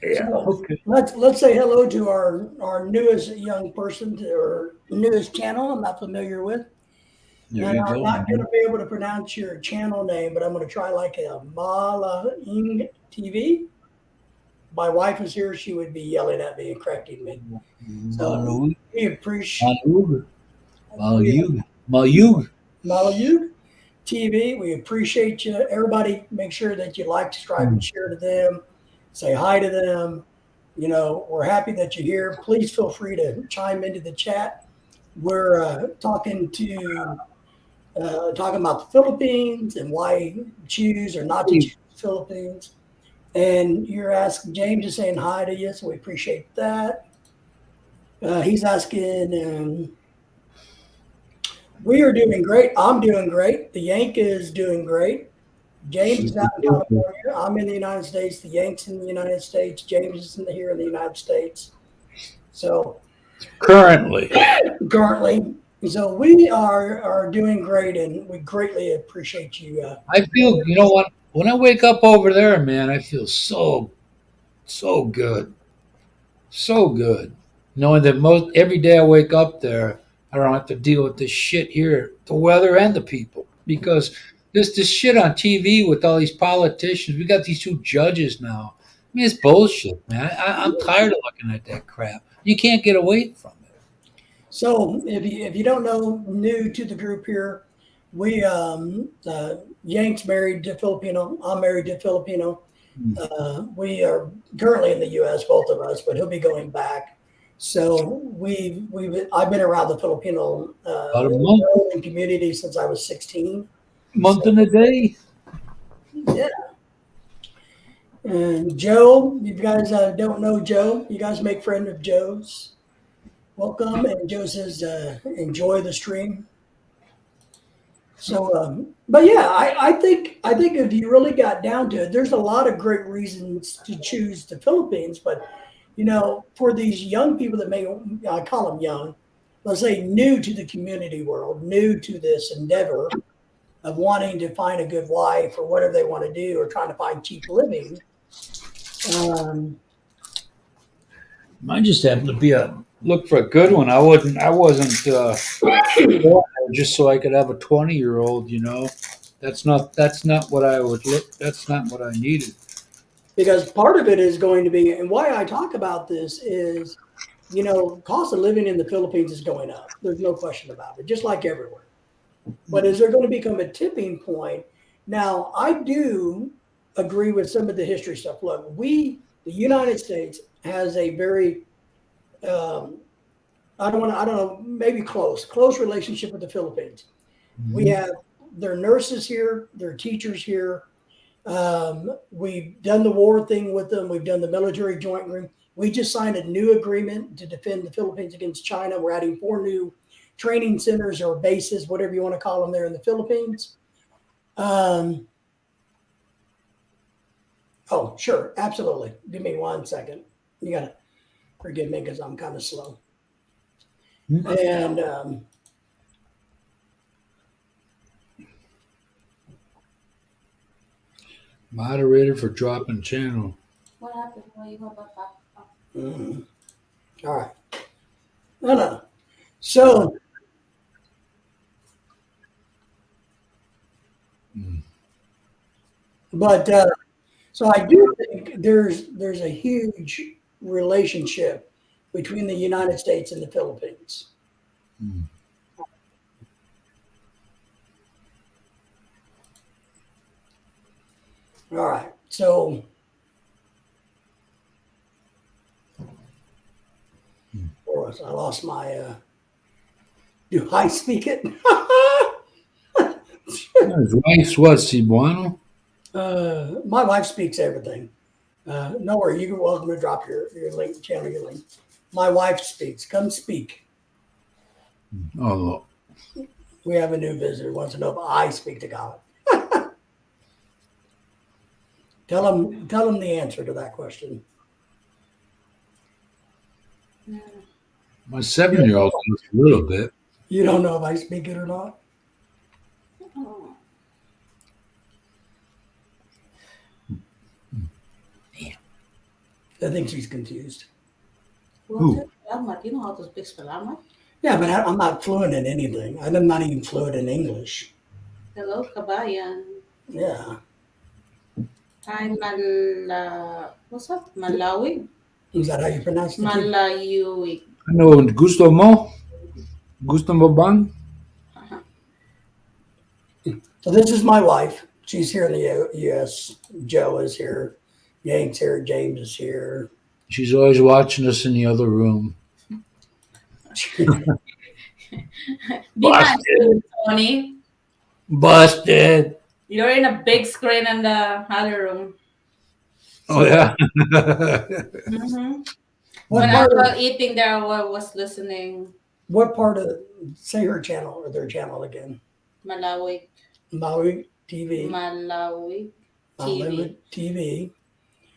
Yeah. So Okay. let's say hello to our newest young person or newest channel I'm not familiar with. There And you I'm go. not going to be able to pronounce your channel name, but I'm going to try like a Malaing TV. My wife was here; she would be yelling at me and correcting me. So we appreciate Malayug TV. We appreciate you. Everybody, make sure that you like, subscribe, and share to them. Say hi to them. We're happy that you're here. Please feel free to chime into the chat. We're talking about the Philippines and why choose or not to choose the Philippines. And you're asking, James is saying hi to you, so we appreciate that. He's asking, we are doing great. I'm doing great. The Yank is doing great. James is out in California. I'm in the United States. The Yank's in the United States. James is here in the United States. So currently. So we are doing great, and we greatly appreciate you. I feel, you know what? When I wake up over there, man, I feel so good. So good. knowing that every day I wake up there, I don't have to deal with this shit here, the weather and the people, because this shit on TV with all these politicians. We got these two judges now. I mean, it's bullshit, man. I'm tired of looking at that crap. You can't get away from it. So if you don't know, new to the group here, we Yank's married to Filipino. I'm married to Filipino. We are currently in the U.S., both of us, but he'll be going back. So I've been around the Filipino About a month, community since I was 16. month and a day. Yeah. And Joe, you guys don't know Joe. You guys make friend of Joe's. Welcome. And Joe says, enjoy the stream. So, but yeah, I think if you really got down to it, there's a lot of great reasons to choose the Philippines. But you know, for these young people that may, I call them young, let's say new to the community world, new to this endeavor of wanting to find a good wife or whatever they want to do, or trying to find cheap living. Mine just happened to be look for a good one. I wasn't just so I could have a 20-year-old, you know. That's not what I would look. That's not what I needed. Because part of it is going to be, and why I talk about this is, you know, cost of living in the Philippines is going up. There's no question about it, just like everywhere. But is there going to become a tipping point? Now, I do agree with some of the history stuff. Look, the United States has a very, I don't know, maybe close relationship with the Philippines. Mm-hmm. We have their nurses here, their teachers here. We've done the war thing with them. We've done the military joint agreement. We just signed a new agreement to defend the Philippines against China. We're adding 4 new training centers or bases, whatever you want to call them, there in the Philippines. Oh, sure. Absolutely. Give me 1 second. You got to forgive me because I'm kind of slow. And moderator for dropping channel. What happened? Why you go back? All right. No. So, but so I do think there's a huge relationship between the United States and the Philippines. All right. So, I lost my. Do I speak it? His wife's what, Cebuano? My wife speaks everything. No worry, you're welcome to drop your link, channel your link. My wife speaks. Come speak. Oh, look. We have a new visitor who wants to know if I speak to God. Tell him the answer to that question. My 7-year-old knows a little bit. You don't know if I speak it or not? I think she's confused. Who? You know how to speak Salamat? Yeah, but I'm not fluent in anything. I'm not even fluent in English. Hello, kabayan. Yeah. Hi, what's up? Malawi? Is that how you pronounce it? Malayuig. Ano, gusto mo? Gusto mo bang? So this is my wife. She's here in the U.S. Joe is here. Yank's here. James is here. She's always watching us in the other room. Busted. Tony. Busted. You're in a big screen in the other room. Oh, yeah. When I was eating there, I was listening. What part of, say her channel or their channel again? Malawi. Malawi TV. Malawi TV.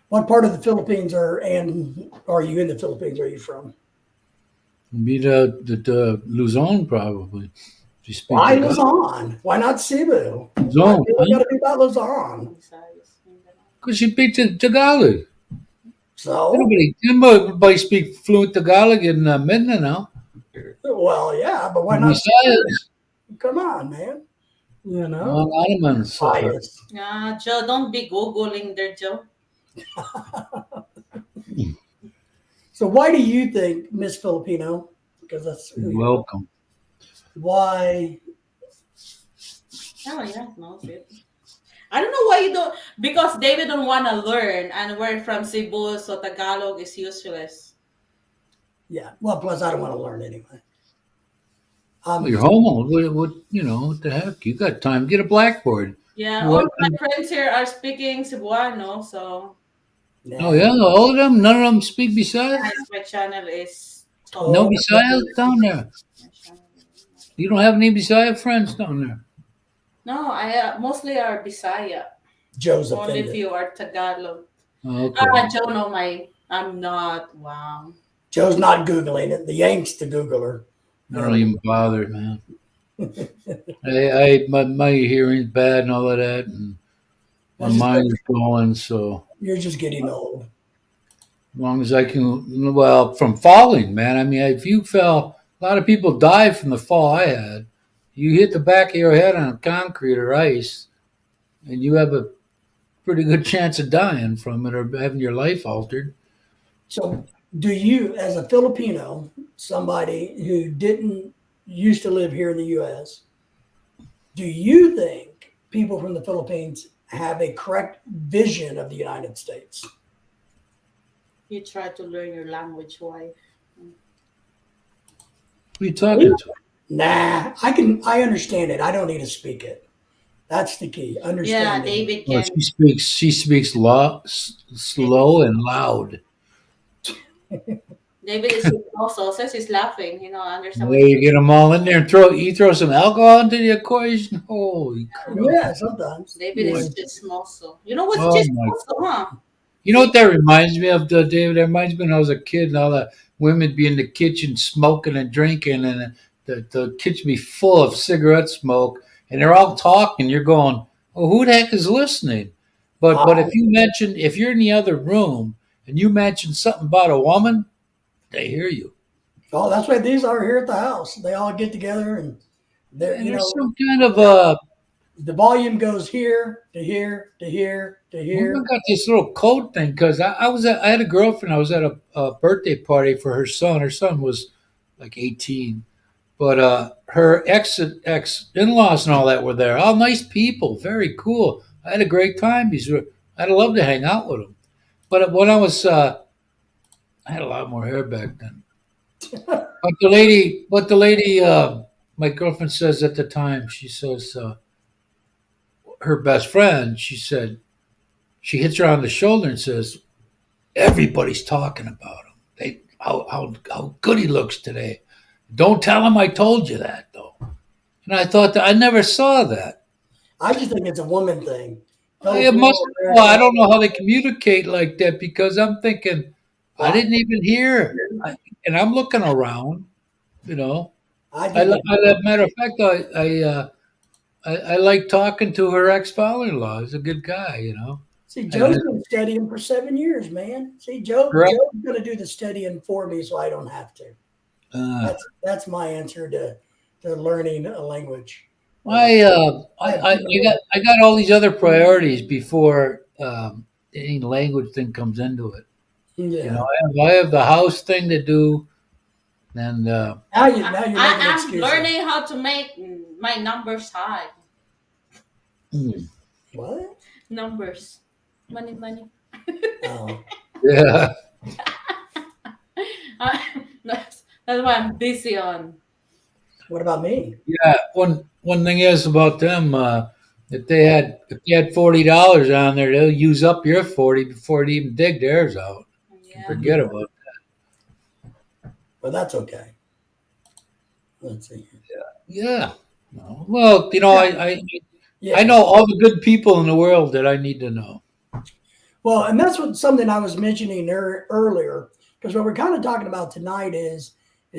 What part of the Philippines are you in the Philippines? Are you from? Be the Luzon, probably. Why Luzon? Why not Cebu? Luzon. Why got to be about Luzon? Because she speaks Tagalog. So, Everybody speak fluent Tagalog in Mindanao. well, yeah, but why not? Visayas. Come on, man. You know, Mga naman sa bias. Yeah, Joe, don't be Googling there, Joe. So, why do you think Miss Filipino? Because that's who you are. welcome. Why. Oh, yeah, no, it. I don't know why you don't, because David don't want to learn, and we're from Cebu, so Tagalog is useless. Yeah. Well, plus, I don't want to learn anyway. Well, you're homo. What the heck? You got time. Get a blackboard. Yeah, What? all my friends here are speaking Cebuano, so Oh, yeah. All of them? None of them speak Bisaya? guys, my channel is No Oh. Bisaya down there? You don't have any Bisaya friends down there? No, I mostly are Bisaya. Joe's Only offended. few are Tagalog. Oh, okay. Joe, no, I'm not. Wow. Joe's not Googling it. The Yanks to Google her. I don't even bother, man. My hearing's bad and all of that, and my mind is going. So You're just getting old. as long as I can, well, from falling, man. I mean, if you fell, a lot of people die from the fall I had. You hit the back of your head on concrete or ice, and you have a pretty good chance of dying from it or having your life altered. So, do you, as a Filipino, somebody who didn't used to live here in the U.S., do you think people from the Philippines have a correct vision of the United States? You try to learn your language, why? Who are you talking to? Nah, I understand it. I don't need to speak it. That's the key. Yeah, Understand it. David Oh, can. she speaks slow and loud. David is also says he's laughing. You know, I understand. There you get them all in there and throw some alcohol into the equation. Holy crap! Yeah, sometimes. David is chismoso. You know what's Oh, my chismoso, huh? You know what that reminds me of, David? That reminds me when I was a kid and all the women be in the kitchen smoking and drinking, and the kitchen be full of cigarette smoke, and they're all talking. You're going, "Oh, who the heck is listening?" But if you're in the other room and you mention something about a woman, they hear you. Oh, that's why these are here at the house. They all get together and they're, And you there's know, some kind of the volume goes here to here to here to here. women got this little code thing because I had a girlfriend. I was at a birthday party for her son. Her son was like 18. But her ex in laws and all that were there. All nice people, very cool. I had a great time. I'd love to hang out with them. But when I was, I had a lot more hair back then. But the lady, my girlfriend says at the time, she says her best friend. She said she hits her on the shoulder and says, "Everybody's talking about him. How good he looks today. Don't tell him I told you that, though." And I thought that I never saw that. I just think it's a woman thing. It must. Well, I don't know how they communicate like that because I'm thinking I didn't even hear, and I'm looking around. You know, matter of fact, I like talking to her ex-father-in-law. He's a good guy. You know. See, Joe's been studying for 7 years, man. See, Joe's going to do the studying for me so I don't have to. That's my answer to learning a language. I got all these other priorities before any language thing comes into it. Yeah. You know, I have the house thing to do, and now you're making I'm excuses. learning how to make my numbers high. What? Numbers, money. Oh. yeah. That's what I'm busy on. What about me? Yeah, one thing is about them. If they had $40 on there, they'll use up your 40 before they even dig theirs out. Yeah. Forget about that. But that's okay. Let's see. Yeah. Well, you know, Yeah. I know all the good people in the world that I need to know. Well, and that's something I was mentioning earlier, because what we're kind of talking about tonight is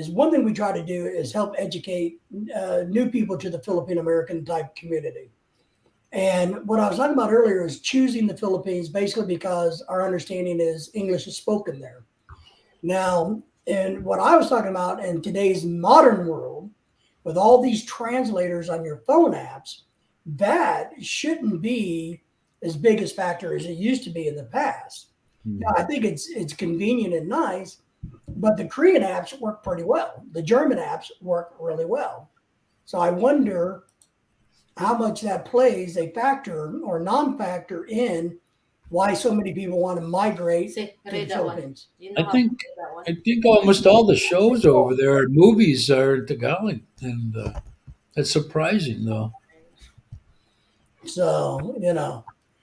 one thing we try to do is help educate new people to the Philippine American type community. And what I was talking about earlier is choosing the Philippines basically because our understanding is English is spoken there. Now, and what I was talking about in today's modern world, with all these translators on your phone apps, that shouldn't be as big a factor as it used to be in the past. Now, I think it's convenient and nice, but the Korean apps work pretty well. The German apps work really well. So I wonder how much that plays a factor or non-factor in why so many people want to migrate See, to the read that one. Philippines. You know I how think to read that one. I think almost all the shows over there, movies are in Tagalog, and that's surprising though. So,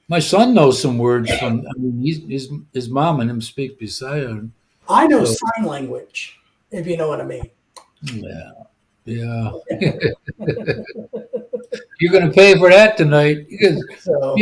My son knows some words from. I mean, his mom and him speak Bisaya. I know So sign language, if you know what I mean. yeah, yeah. You're gonna pay for that tonight. So,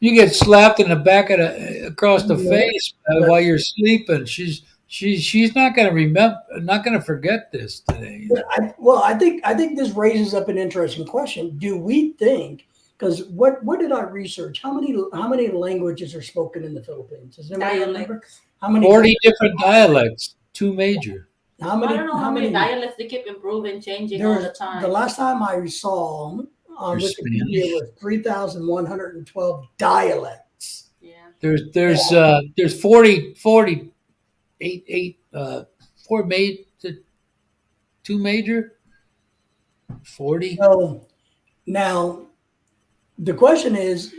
You get slapped in the back of across the yeah, face but while you're sleeping. She's not gonna remember, not gonna forget this today. I think this raises up an interesting question. Do we think? Because what did I research? How many languages are spoken in the Philippines? Does anybody remember? Dialects. How many? 40 different dialects, two major. How I many? don't know How how many many? dialects they keep improving, changing all the There's the time. last time I saw on There's Wikipedia Spanish. was 3,112 dialects. Yeah. There's 40 eight four two major 40. So now the question is,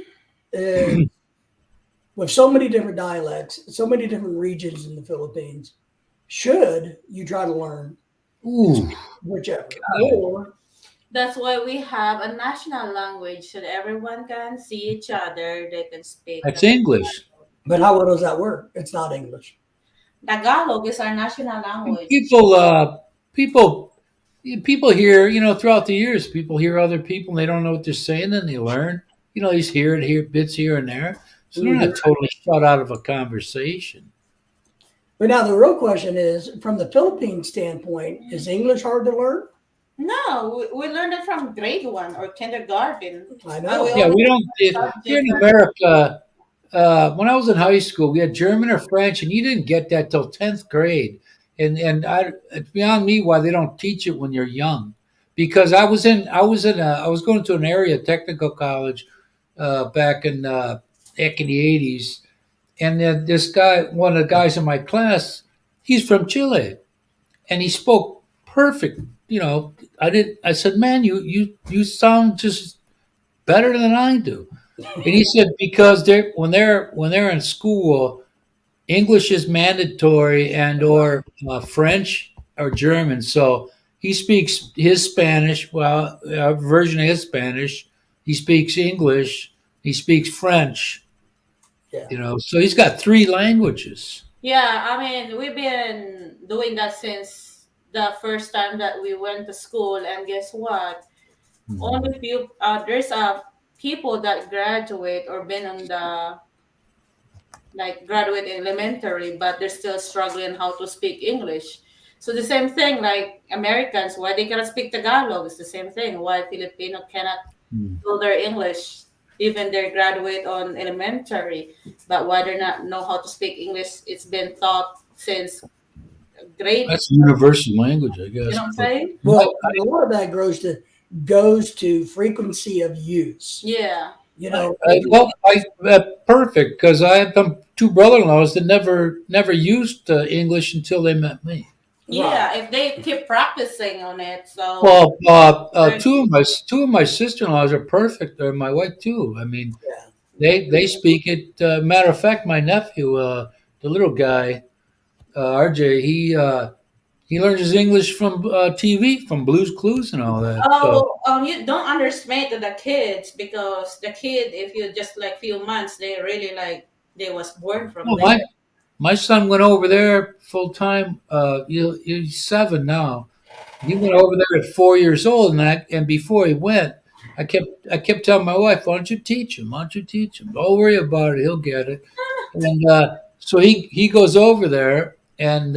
uh, with so many different dialects, so many different regions in the Philippines, should you try to learn and Ooh, speak whichever? God. Or That's why we have a national language so that everyone can see each other. They can speak That's the English. but how well does that work? It's not English. Tagalog is our national language. People people hear, throughout the years, people hear other people and they don't know what they're saying, and they learn. They just hear bits here and there, so they're Mhm. not totally shut out of a conversation. But now the real question is, from the Philippine standpoint, is English hard to learn? No, we learned it from grade one or kindergarten. I And we know. Yeah, only we don't. Here subject. in America, when I was in high school, we had German or French, and you didn't get that till 10th grade. And it's beyond me why they don't teach it when you're young, because I was going to an area technical college back in the 80s, and then this guy, one of the guys in my class, he's from Chile, and he spoke perfect. I said, man, you sound just better than I do. And he said because when they're in school, English is mandatory and or French or German. So he speaks his Spanish, well, a version of his Spanish. He speaks English. He speaks French. Yeah. So he's got three languages. Yeah, I mean, we've been doing that since the first time that we went to school. And guess what? Mhm. Only few there's people that graduate or been on the like graduate in elementary, but they're still struggling how to speak English. So the same thing, like Americans, why they cannot speak Tagalog? It's the same thing. Why Filipino cannot Mhm. do their English, even they graduate on elementary, but why they not know how to speak English? It's been taught since grade. That's universal language, I You guess. know what I'm But saying? Well, a lot of that goes to frequency of use. Yeah. You know, perfect, because I have two brother-in-laws that never used English until they met me. Yeah, if they keep practicing on it, so Well, very two of my sister-in-laws are perfect. Or my wife too. I mean, yeah. they speak it. Matter of fact, my nephew, the little guy, RJ, he learns his English from TV, from Blue's Clues and all that. So, oh, you don't underestimate the kids because the kid, if you just like few months, they really like they was born from well, there. my son went over there full time. He's 7 now. He went over there at 4 years old, and before he went, I kept telling my wife, "Why don't you teach him? Why don't you teach him? Don't worry about it. He'll get it." And so he goes over there, and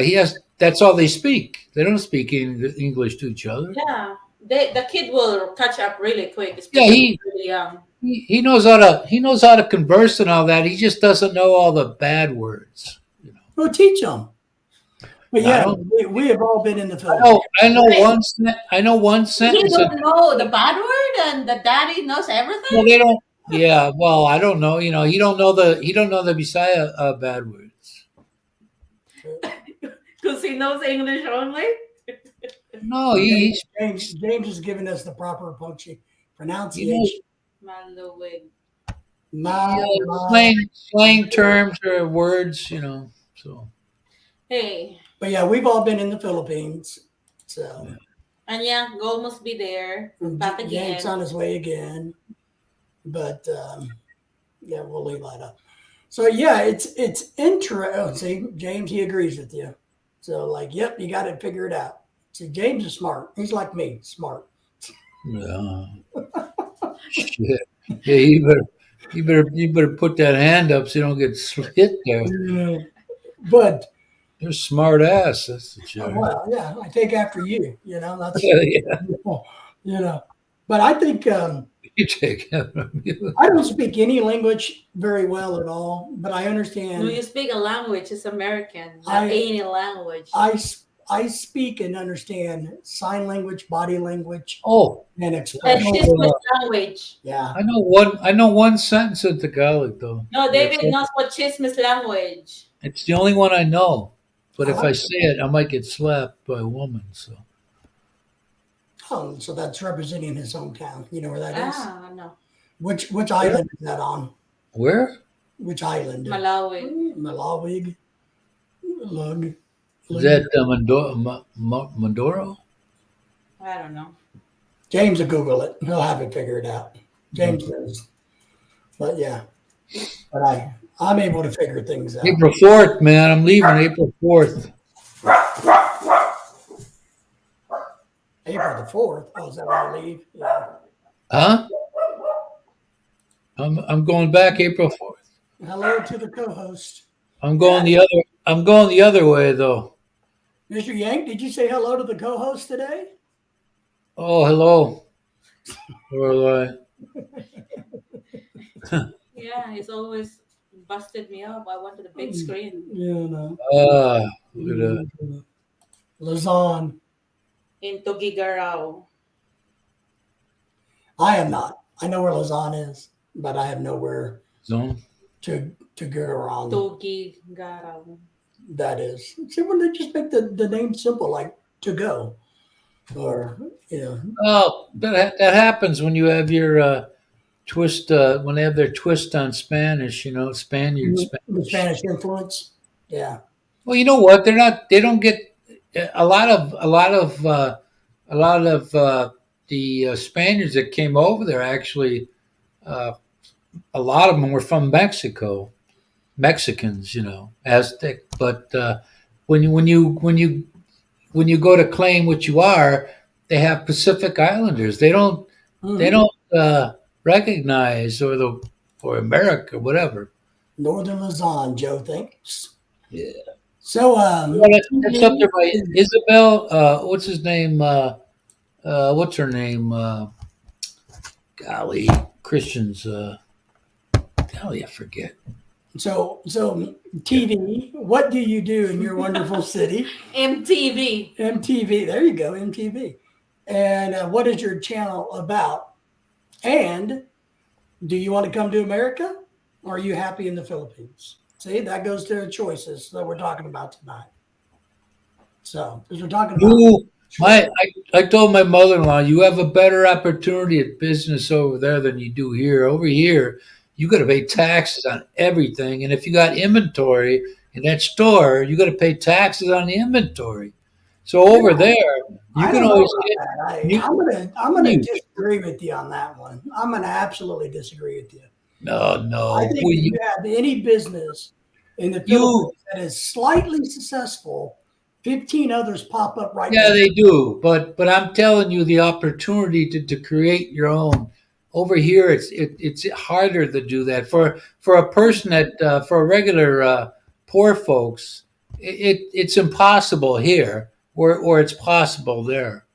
he has. That's all they speak. They don't speak English to each other. Yeah, the kid will catch up really quick, Yeah, especially really young. he knows how to converse and all that. He just doesn't know all the bad words. You know. Well, teach them. But I yeah, don't. we have all been in the I Philippines. know. I know Wait. one. I know one He sentence. don't know the bad word, and the daddy knows Well, everything they don't. Yeah. Well, I don't know. You know, he don't know the Bisaya bad words. because he knows English only. No, James is giving us the proper he knows pronunciation. Maluwig. Ma, ma. slang terms or words. You know. So Hey, But yeah, we've all been in the Philippines. So and yeah, goal must be there. Back again. James on his way again. But yeah, we'll leave that up. So yeah, it's interesting. See, James, he agrees with you. So like, yep, you got to figure it out. See, James is smart. He's like me, smart. yeah. Shit. Yeah, you better put that hand up so you don't get hit there. Yeah. But You're a smart ass. That's the joke. well, yeah, I take after you. You know, that's Yeah, you know. But I think you take it from you. I don't speak any language very well at all, but I No, understand. you speak a language. It's American, not I- any language. I speak and understand sign language, body language, Oh, and That's expression. Chismis language. Yeah. I know one sentence in Tagalog though. No, David It's, knows what Chismis language. it's the only one I know. But if I say it, I might get slapped by a woman. So Oh, so that's representing his hometown. You know where that is? Ah, no. Which island is that on? where? Which island? Malawi. Malawig. Lug. Is that Mandoro? I don't know. James will Google it. He'll have it figured out. James knows. But yeah. But I'm able to figure things out. April 4th, man. I'm leaving April 4th. April the 4th. Oh, is that when I leave? Yeah. Huh? I'm going back April 4th. Hello to the co-host. I'm going the other way though. Mr. Yank, did you say hello to the co-host today? Oh, hello. Or Yeah, he's always busted me up. I wanted a big screen Yeah, no. look at that. Luzon. in Tugigaraw. I am not. I know where Luzon is, but I have nowhere Zone. to go around. Tugigaraw. That is. See, when they just make the name simple, like to go, or you know, Oh, that happens when you have your twist. When they have their twist on Spanish, you know, Spaniard the Spanish. Spanish influence. Yeah. Well, you know what? They're not. They don't get a lot of the Spaniards that came over there. Actually, a lot of them were from Mexico, Mexicans, you know, Aztec. But when you go to claim what you are, they have Pacific Islanders. They don't recognize or America, whatever. Northern Luzon, Joe thinks. Yeah. So Well, that's up there by Isabel. What's his name? What's her name? Golly, Christians. Golly, I forget. So TV. What do you do in your wonderful city? MTV. MTV. There you go, MTV. And what is your channel about? And do you want to come to America, or are you happy in the Philippines? See, that goes to the choices that we're talking about tonight. So, because we're talking about You, I told my mother-in-law, you have a better opportunity at business over there than you do here. Over here, you got to pay taxes on everything, and if you got inventory in that store, you got to pay taxes on the inventory. So over there, you I can don't know always about get. that. I'm gonna disagree with you on that one. I'm gonna absolutely disagree with you. No. I think Well, if you have any business in the Philippines that is slightly successful, 15 others pop up right yeah, now. they do. But I'm telling you, the opportunity to create your own. Over here, it's harder to do that for a person that for a regular poor folks. It's impossible here, or it's possible there.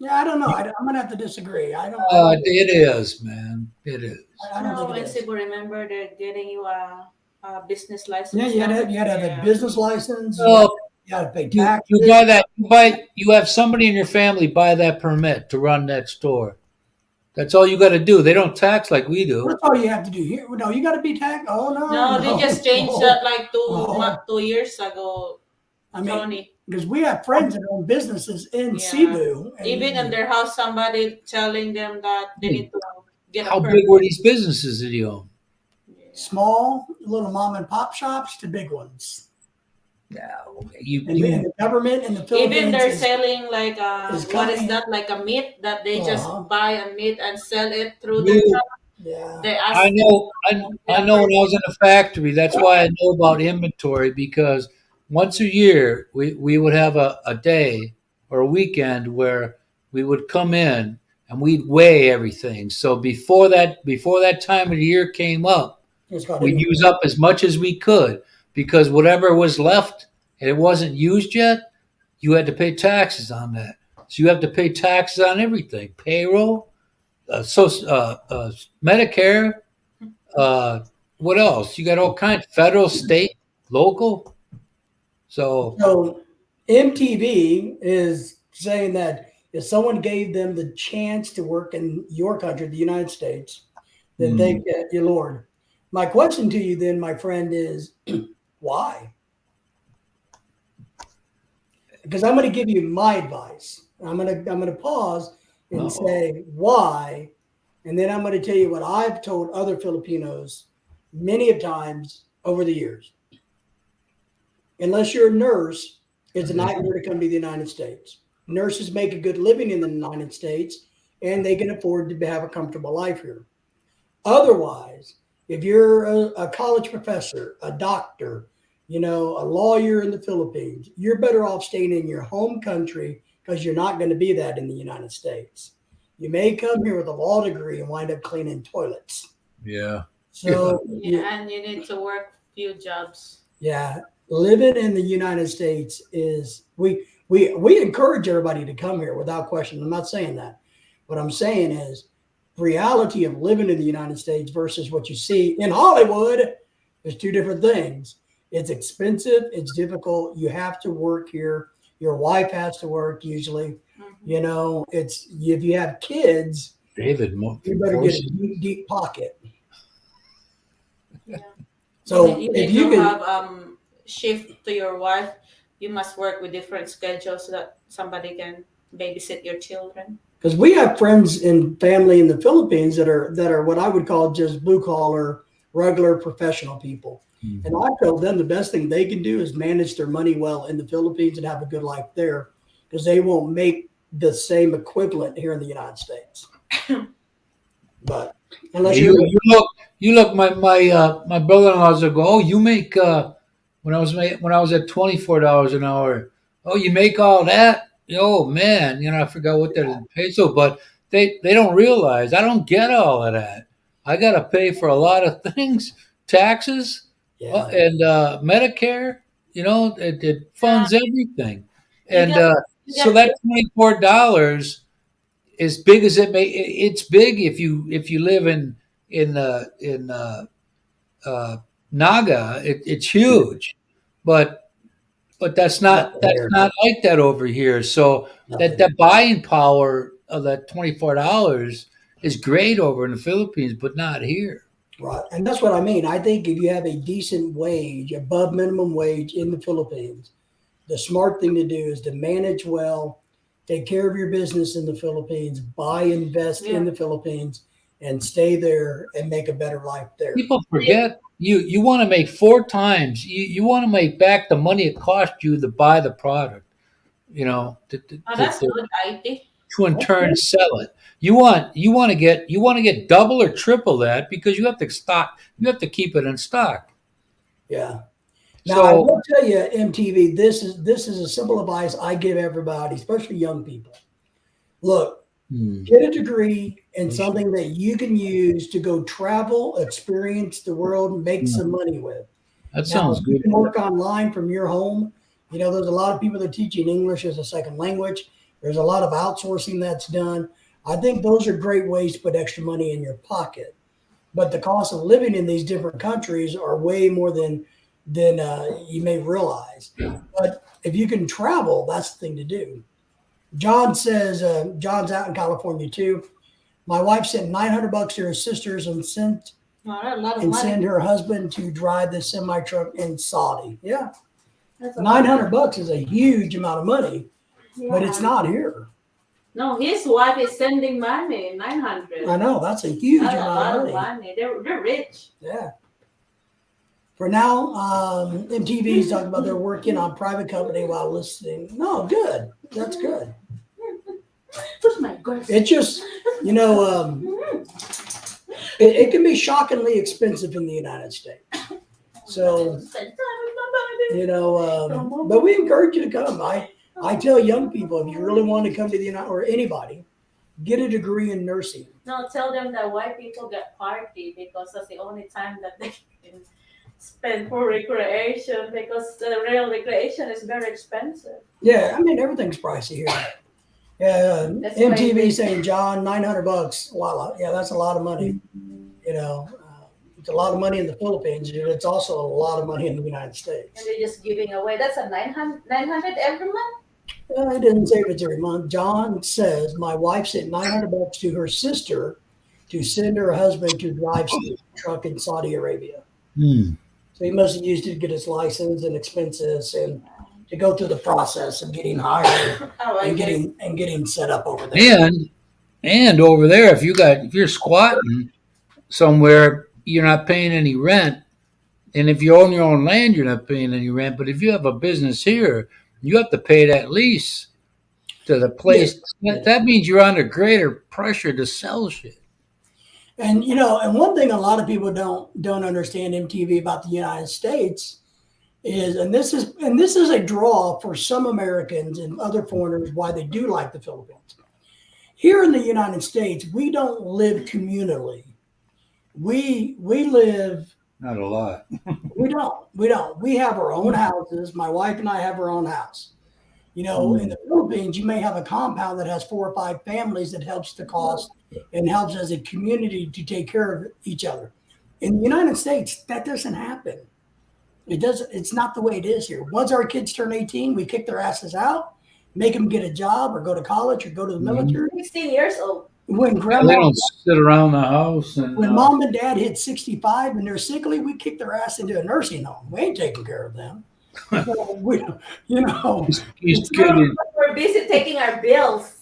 Yeah, I don't know. I'm gonna have to disagree. It is, man. It is. I don't No, think it in is. Cebu, remember they're getting you a business license Yeah, now? you had to have a Yeah. business license. Well, You had to pay you taxes. buy that. You have somebody in your family buy that permit to run that store. That's all you got to do. They don't tax like we do. That's all you have to do here. No, you got to be taxed. Oh no, No, they no, just changed no. that like Oh. 2 years ago, I mean, Tony. because we have friends that own businesses in Yeah. Cebu. And Even in their house, somebody telling them that they need to get a How permit. big were these businesses that you own? Yeah. small little mom and pop shops to big ones. No, And the government in the Philippines Even they're is- selling like is what is coming- that, like a meat that they just Uh-huh. buy a meat and sell it through their You- shop. yeah. They ask. I know. I know when I was in a factory. That's why I know about inventory, because once a year we would have a day or a weekend where we would come in and we'd weigh everything. So before that time of the year came up, It's called we'd use up as much as we could, because whatever was left and it wasn't used yet, you had to pay taxes on that. So you have to pay taxes on everything: payroll, Medicare. What else? You got all kinds: federal, state, local. So So MTV is saying that if someone gave them the chance to work in your country, the United States, then they get your Lord. My question to you then, my friend, is why? Because I'm going to give you my advice. I'm going to pause and say why, and then I'm going to tell you what I've told other Filipinos many of times over the years. Unless you're a nurse, it's a nightmare to come to the United States. Nurses make a good living in the United States, and they can afford to have a comfortable life here. Otherwise, if you're a college professor, a doctor, a lawyer in the Philippines, you're better off staying in your home country, because you're not going to be that in the United States. You may come here with a law degree and wind up cleaning toilets. yeah, So and you need to work few jobs. yeah, living in the United States is we encourage everybody to come here without question. I'm not saying that. What I'm saying is reality of living in the United States versus what you see in Hollywood is two different things. It's expensive, it's difficult. You have to work here. Your wife has to work usually. Mhm. It's if you have kids, David. you better get a deep, deep pocket. Yeah. So you if need you to can, have shift to your wife. You must work with different schedules so that somebody can babysit your children. because we have friends and family in the Philippines that are what I would call just blue collar, regular professional people. Mhm. And I told them the best thing they can do is manage their money well in the Philippines and have a good life there, because they won't make the same equivalent here in the United States. But unless You, you're you look. My brother-in-laws will go. Oh, you make when I was at $24 an hour. Oh, you make all that? Oh man, I forgot what that is in peso, but they don't realize I don't get all of that. I got to pay for a lot of things, taxes, yeah, and Medicare. It funds everything, You and get- so that $24, as big as it may, it's big if you live in Naga. It's huge, but that's not like that over here. So that buying power of that $24 is great over in the Philippines, but not here. right. And that's what I mean. I think if you have a decent wage, above minimum wage in the Philippines, the smart thing to do is to manage well, take care of your business in the Philippines, invest in the Philippines, and stay there and make a better life there. People forget you want to make 4 times. You want to make back the money it cost you to buy the product. That's good, IT. To in turn sell it. You want to get double or triple that, because you have to keep it in stock. Yeah. Now I So will tell you, MTV, this is a simple advice I give everybody, especially young people. Look, get a degree in something that you can use to go travel, experience the world, make some money with. that sounds You good. can work online from your home. There's a lot of people that are teaching English as a second language. There's a lot of outsourcing that's done. I think those are great ways to put extra money in your pocket. But the cost of living in these different countries are way more than you may realize. But if you can travel, that's the thing to do. John says John's out in California too. My wife sent $900 to her sisters and Wow, a lot of and money. send her husband to drive the semi truck in Saudi. Yeah, That's a lot. $900 is a huge amount of money, but it's Yeah. not here. No, his wife is sending money, 900. I know that's a huge That's a amount lot of of money. money. They're rich. Yeah. For now, MTV's talking about they're working on private company while listening. No, good. That's good. Who's my girl? It just, it can be shockingly expensive in the United States. So, but we encourage you to come. I tell young people, if you really want to come to the United, or anybody, get a degree in nursing. No, tell them that white people get party because that's the only time that they can spend for recreation because the real recreation is very expensive. Yeah, I mean everything's pricey here. Yeah, That's MTV crazy. saying John $900. Wow, yeah, that's a lot of money. It's a lot of money in the Philippines, and it's also a lot of money in the United States. And they're just giving away. That's a 900 every month? I didn't say if it's every month. John says my wife sent $900 to her sister to send her husband to drive the truck in Saudi Arabia. So he must have used it to get his license and expenses and to go through the process of getting hired Oh, I and guess. getting set up over there. And over there, if you're squatting somewhere, you're not paying any rent. And if you own your own land, you're not paying any rent. But if you have a business here, you have to pay that lease to the place. That means you're under greater pressure to sell shit. And and one thing a lot of people don't understand MTV about the United States is, and this is a draw for some Americans and other foreigners why they do like the Philippines. Here in the United States, we don't live communally. We live. Not a lot. We don't. We have our own houses. My wife and I have our own house. In the Philippines, you may have a compound that has 4 or 5 families that helps the cost and helps as a community to take care of each other. In the United States, that doesn't happen. It doesn't. It's not the way it is here. Once our kids turn 18, we kick their asses out, make them get a job or go to college or go to the military. 16 years old. When They grandma, don't sit around the house and when mom and dad hit 65 and they're sickly, we kick their ass into a nursing home. We ain't taking care of them. So he's kidding. We're busy taking our bills.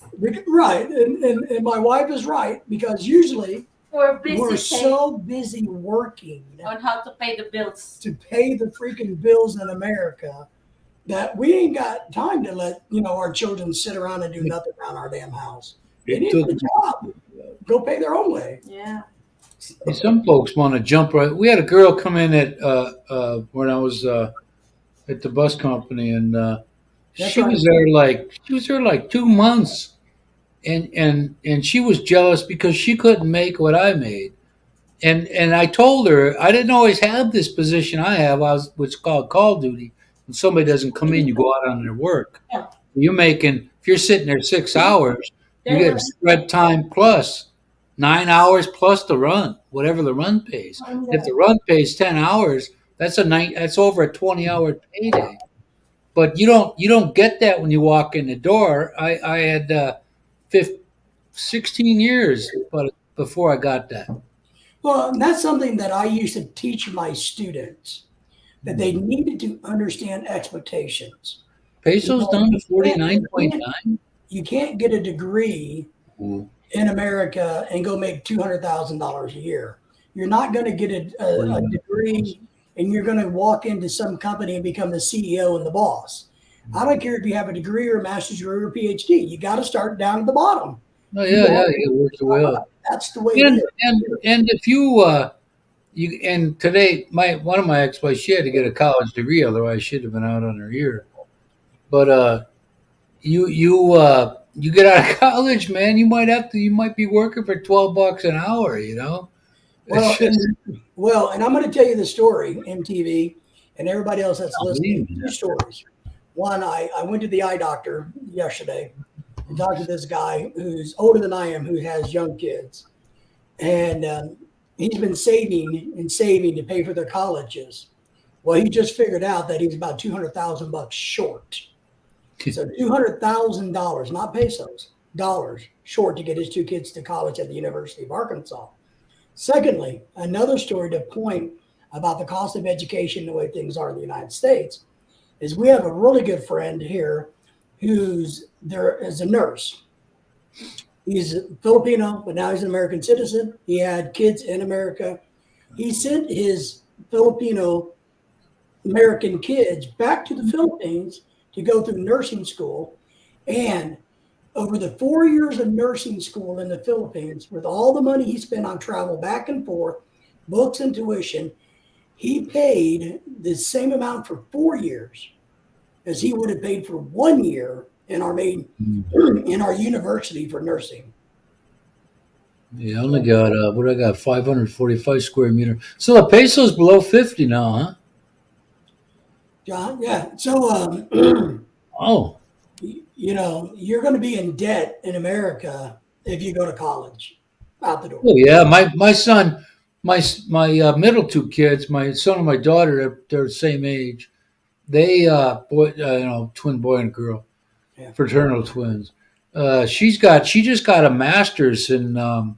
Right. And my wife is right because usually We're busy we're taking so busy working on how to pay the bills. to pay the freaking bills in America that we ain't got time to let our children sit around and do nothing around our damn house. They need a job. Go pay their own way. Yeah. Some folks want to jump right. We had a girl come in at when I was at the bus company, and That's she right. was there like 2 months, and she was jealous because she couldn't make what I made, and I told her I didn't always have this position I have. I was what's called call duty. When somebody doesn't come in, you go out on their work. Yeah. You're making if you're sitting there 6 hours, you There get was- spread time plus 9 hours plus the run, whatever the run pays. If the run pays 10 hours, that's over a 20-hour payday. But you don't get that when you walk in the door. I had 16 years before I got that. Well, and that's something that I used to teach my students that they needed to understand expectations. Peso's down to 49.9. You can't get a degree in America and go make $200,000 a year. You're not going to get a degree and you're going to walk into some company and become the CEO and the boss. I don't care if you have a degree or a master's degree or a PhD. You got to start down at the bottom. Oh yeah, it works well. That's the way it is. And if and today one of my ex-wives, she had to get a college degree, otherwise she'd have been out on her ear. But you get out of college, man, you might be working for $12 an hour, Well, It's just- and I'm going to tell you the story, MTV, and everybody else that's listening. 2 stories. One, I went to the eye doctor yesterday, and talked to this guy who's older than I am, who has young kids, and he's been saving and saving to pay for their colleges. Well, he just figured out that he was about $200,000 short. So $200,000, not pesos, dollars short to get his two kids to college at the University of Arkansas. Secondly, another story to point about the cost of education, the way things are in the United States, is we have a really good friend here who's there as a nurse. He's Filipino, but now he's an American citizen. He had kids in America. He sent his Filipino American kids back to the Philippines to go through nursing school. And over the 4 years of nursing school in the Philippines, with all the money he spent on travel back and forth, books and tuition, he paid the same amount for 4 years as he would have paid for 1 year in our in our university for nursing. Yeah, I only got what I got 545 square meter. So the peso's below 50 now, huh? John, yeah. So, Oh, you know, you're going to be in debt in America if you go to college out the door. oh yeah. My son, my middle two kids, my son and my daughter, they're the same age. They twin boy and girl, Yeah. fraternal twins. She just got a master's in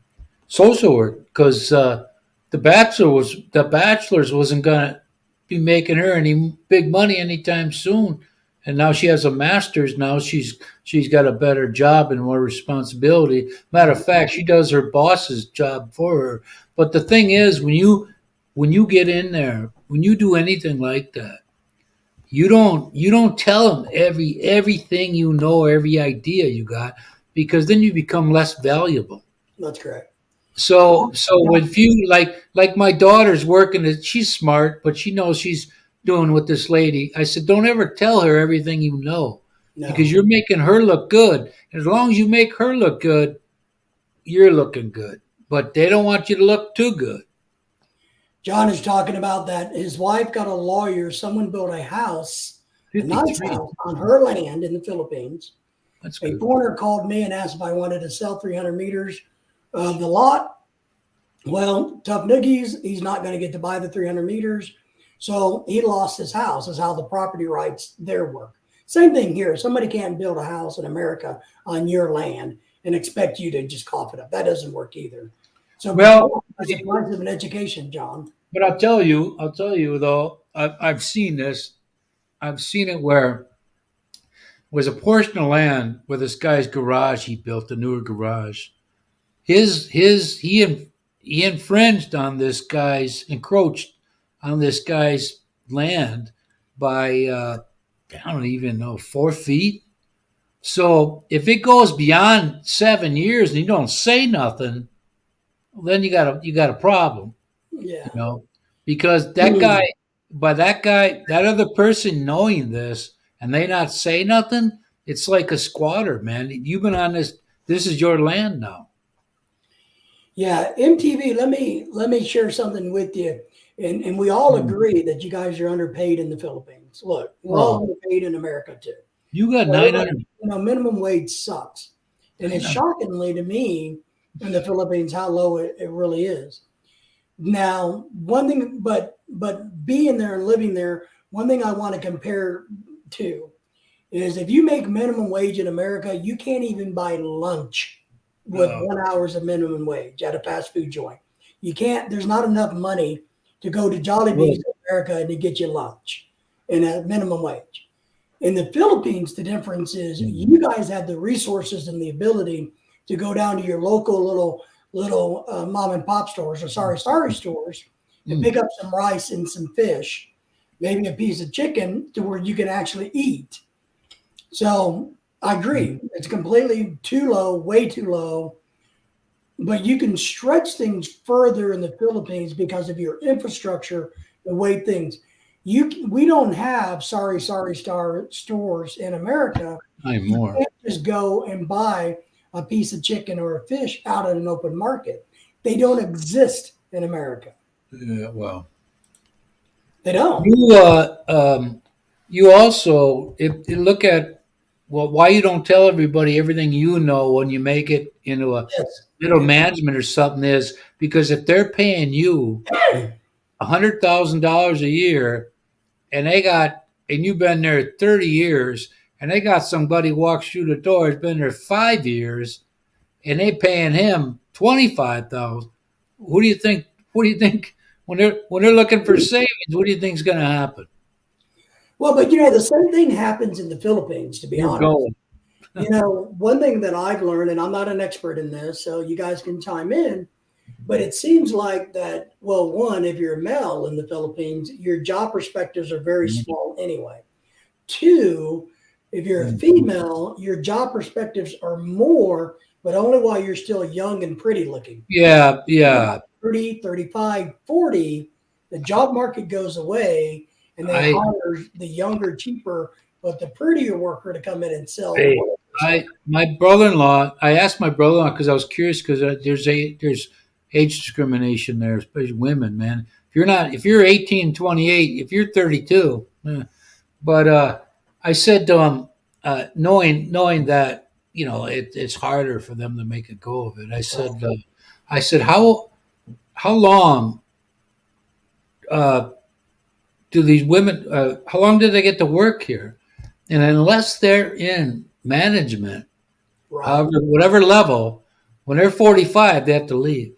social work because the bachelor's wasn't gonna be making her any big money anytime soon, and now she has a master's. Now she's got a better job and more responsibility. Matter of fact, she does her boss's job for her. But the thing is, when you get in there, when you do anything like that, you don't tell them everything you know, every idea you got, because then you become less valuable. That's correct. So if you like my daughter's working, she's smart, but she knows she's doing with this lady. I said, don't ever tell her everything you know, No. because you're making her look good. And as long as you make her look good, you're looking good. But they don't want you to look too good. John is talking about that his wife got a lawyer. Someone built a house, a nice 53. house on her land in the Philippines. That's A good. foreigner called me and asked if I wanted to sell 300 meters of the lot. Well, tough noogies, he's not going to get to buy the 300 meters. So he lost his house, is how the property rights there work. Same thing here. Somebody can't build a house in America on your land and expect you to just cough it up. That doesn't work either. So, Well, that's the price of an education, John. but I'll tell you though, I've seen this. I've seen it where was a portion of land where this guy's garage he built, a newer garage. He infringed on this guy's, encroached on this guy's land by I don't even know, 4 feet. So if it goes beyond 7 years and you don't say nothing, well, then you got a problem, Yeah. you know, because that other person knowing this and they not say nothing, it's like a squatter, man. You've been on this. This is your land now. Yeah, MTV, let me share something with you. And we all agree that you guys are underpaid in the Philippines. Look, we're all underpaid in America too. You got Well, 900. you know, minimum wage sucks. And it's I know. shockingly to me in the Philippines how low it really is. Now, one thing, but being there and living there, one thing I want to compare to is if you make minimum wage in America, you can't even buy lunch with No. 1 hour's of minimum wage at a fast food joint. You can't, there's not enough money to go to Jollibee's in America and to get you lunch in a minimum wage. In the Philippines, the difference is you guys have the resources and the ability to go down to your local little mom and pop stores or sorry stores and pick up some rice and some fish, maybe a piece of chicken to where you can actually eat. So I agree. It's completely too low, way too low. But you can stretch things further in the Philippines because of your infrastructure, the way things. We don't have sorry star stores in America. I'm You more. can't just go and buy a piece of chicken or a fish out in an open market. They don't exist in America. Yeah, well, They don't. you also if you look at well, why you don't tell everybody everything you know when you make it into a Yes. middle management or something is because if they're paying you $100,000 a year and you've been there 30 years and they got somebody walks through the door has been there 5 years and they paying him 25,000. Who do you think? What do you think when they're looking for savings? What do you think is going to happen? Well, but you know, the same thing happens in the Philippines, to be You're honest. going. You know, one thing that I've learned, and I'm not an expert in this, so you guys can chime in, but it seems like that, well, one, if you're a male in the Philippines, your job perspectives are very small anyway. Two, if you're a female, your job perspectives are more, but only while you're still young and pretty looking. Yeah, yeah. 30, 35, 40, the job market goes away and they I hire the younger, cheaper, but the prettier worker to come in and sell. Hey, my brother-in-law. I asked my brother-in-law because I was curious because there's age discrimination there, especially women. Man, if you're 18, 28, if you're 32, but I said to him, knowing that it's harder for them to make a go of it. I said how long do these women? How long do they get to work here? And unless they're in management, Right. whatever level, when they're 45, they have to leave.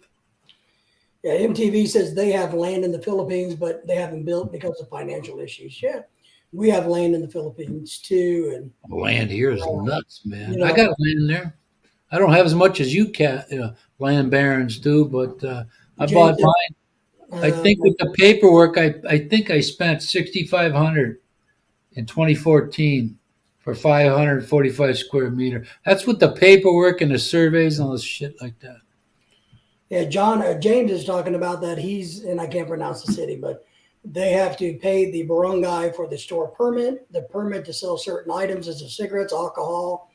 Yeah, MTV says they have land in the Philippines, but they haven't built because of financial issues. Yeah, we have land in the Philippines too, and Land here is nuts, man. you know, I got land there. I don't have as much as you can, land barons do, but I bought James, mine. I think with the paperwork, I think I spent 6,500 in 2014 for 545 square meter. That's with the paperwork and the surveys and all this shit like that. yeah, John James is talking about that. He's and I can't pronounce the city, but they have to pay the barangay for the store permit, the permit to sell certain items as cigarettes, alcohol.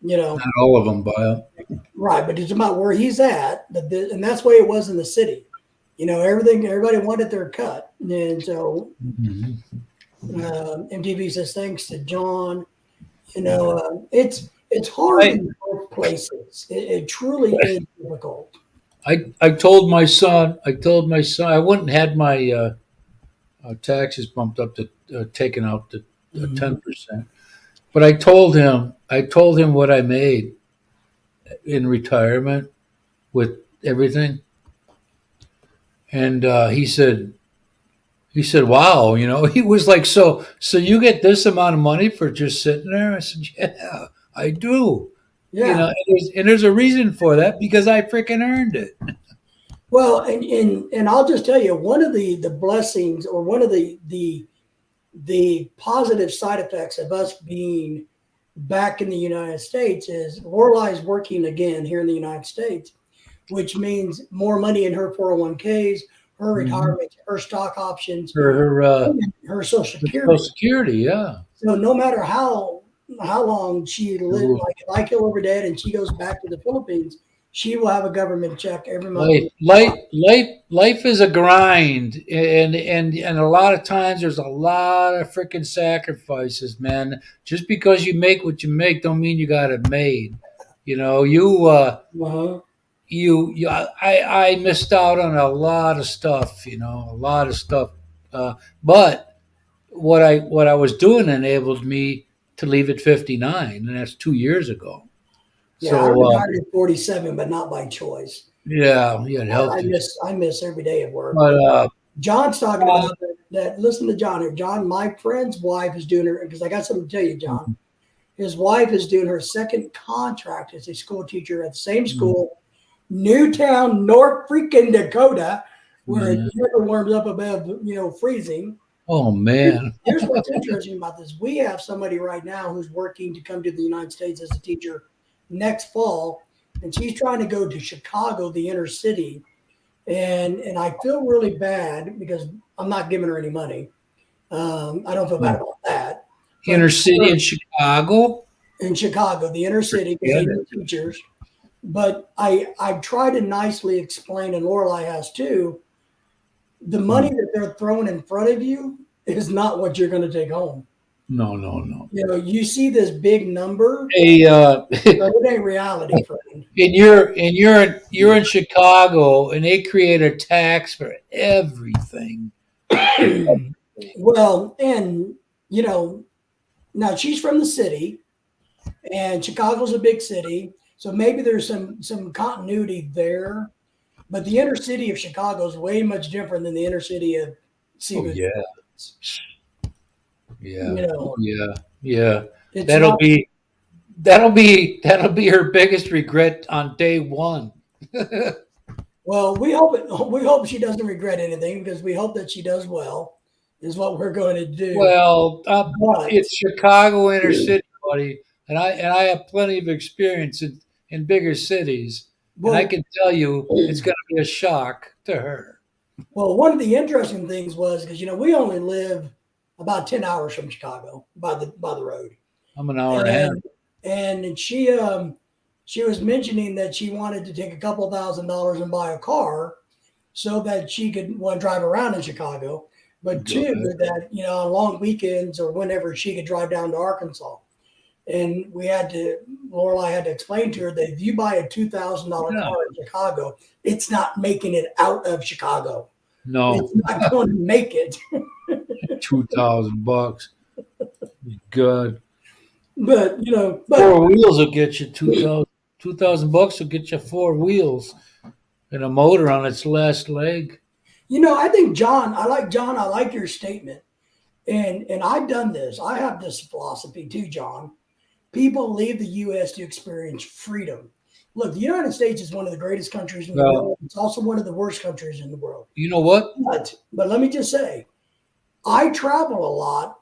You know, Not all of them buy them. right, but it's about where he's at, and that's the way it was in the city. You know, everybody wanted their cut, and so MTV says thanks to John. You know, it's hard in both places. It truly is difficult. I told my son, I went and had my taxes bumped up to taken out to 10%. But I told him what I made in retirement with everything, and he said, "Wow," he was like, "So you get this amount of money for just sitting there?" I said, "Yeah, I do." Yeah. And there's a reason for that because I freaking earned it. Well, and I'll just tell you one of the blessings or one of the positive side effects of us being back in the United States is Lorelai's working again here in the United States, which means more money in her 401ks, her retirement, her stock options, her Social Security. Social Security, yeah. So no matter how long she lives, like if I kill her dead and she goes back to the Philippines, she will have a government check every month. Life is a grind, and a lot of times there's a lot of freaking sacrifices, man. Just because you make what you make, don't mean you got it made. I missed out on a lot of stuff, but what I was doing enabled me to leave at 59, and that's 2 years ago. Yeah, I retired at 47, but not by choice. Yeah, I miss every day of work. But John's talking about that. Listen to John here. John, my friend's wife is doing her because I got something to tell you, John. His wife is doing her second contract as a school teacher at the same school, Newtown, North freaking Dakota, where it never warms up above freezing. Oh man! Here's what's interesting about this: we have somebody right now who's working to come to the United States as a teacher next fall, and she's trying to go to Chicago, the inner city, and I feel really bad because I'm not giving her any money. I don't feel bad about that. Inner city in Chicago. In Chicago, the inner city, because they need teachers. But I've tried to nicely explain, and Lorelai has too. The money that they're throwing in front of you is not what you're going to take home. No, no, no. You know, you see this big number, Hey, but it ain't reality, friend. you're in Chicago, and they create a tax for everything. Well, and you know, now she's from the city, and Chicago's a big city, so maybe there's some continuity there. But the inner city of Chicago is way much different than the inner city of Oh Seawood. yeah, You yeah, know, oh yeah, yeah. it's That'll not. be that'll be her biggest regret on day one. Well, we hope we hope she doesn't regret anything because we hope that she does well. Is what we're going to do. Well, But it's Chicago inner city, buddy, and I have plenty of experience in bigger cities, and I well, can tell you it's going to be a shock to her. well, one of the interesting things was because we only live about 10 hours from Chicago by the road, I'm an hour and a half. and she was mentioning that she wanted to take a couple $1,000s and buy a car so that she could one drive around in Chicago, but two Good. that on long weekends or whenever she could drive down to Arkansas. And Lorelai had to explain to her that if you buy a $2,000 Yeah. car in Chicago, it's not making it out of Chicago. No, It's not going to make it. $2,000. Good. But Four wheels will get you 2,000 bucks will get you four wheels and a motor on its last leg. I think John. I like your statement, and I've done this. I have this philosophy too, John. People leave the U.S. to experience freedom. Look, the United States is one of the greatest countries in the Well, world. It's also one of the worst countries in the world. you know what? But let me just say, I travel a lot,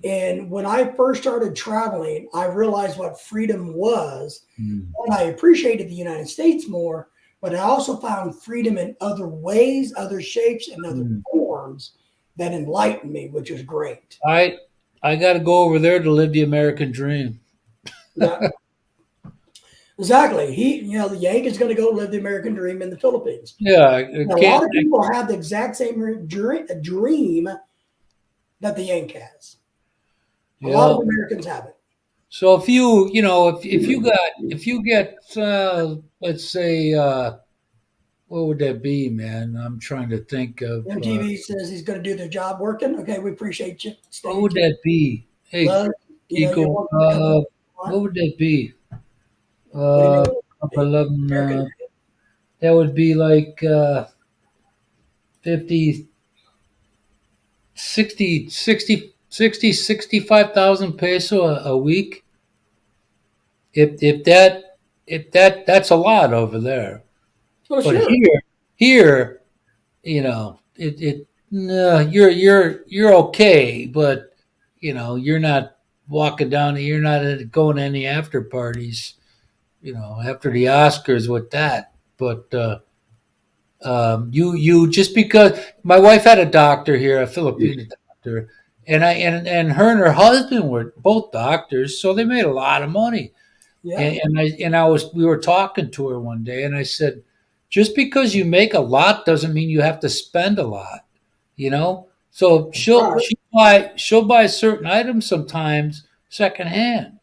and when I first started traveling, I realized what freedom was, Hmm. and I appreciated the United States more. But I also found freedom in other ways, other shapes, and other Hmm. forms that enlightened me, which was great. I got to go over there to live the American dream. Yeah, exactly. The Yank is going to go live the American dream in the Philippines. Yeah, I And a can't. lot of people have the exact same dream that the Yank has. A lot of Yeah. Americans have it. So if you get let's say what would that be, man? I'm trying to think of MTV says he's going to do their job working. Okay, we appreciate you. what would that be? Hey, Love, you're Kiko, welcome to come on. what would that be? What do you Uh, mean? American. that would be like 50, 65,000 peso a week. If that's a lot over there. Oh, But sure. here, no, you're okay, but you're not walking down. You're not going to any after parties. After the Oscars with that. But you just because my wife had a doctor here, a Filipino doctor, and her and her husband were both doctors, so they made a lot of money. Yeah. We were talking to her one day, and I said, just because you make a lot doesn't mean you have to spend a lot, you know. So Right. she'll buy certain items sometimes secondhand.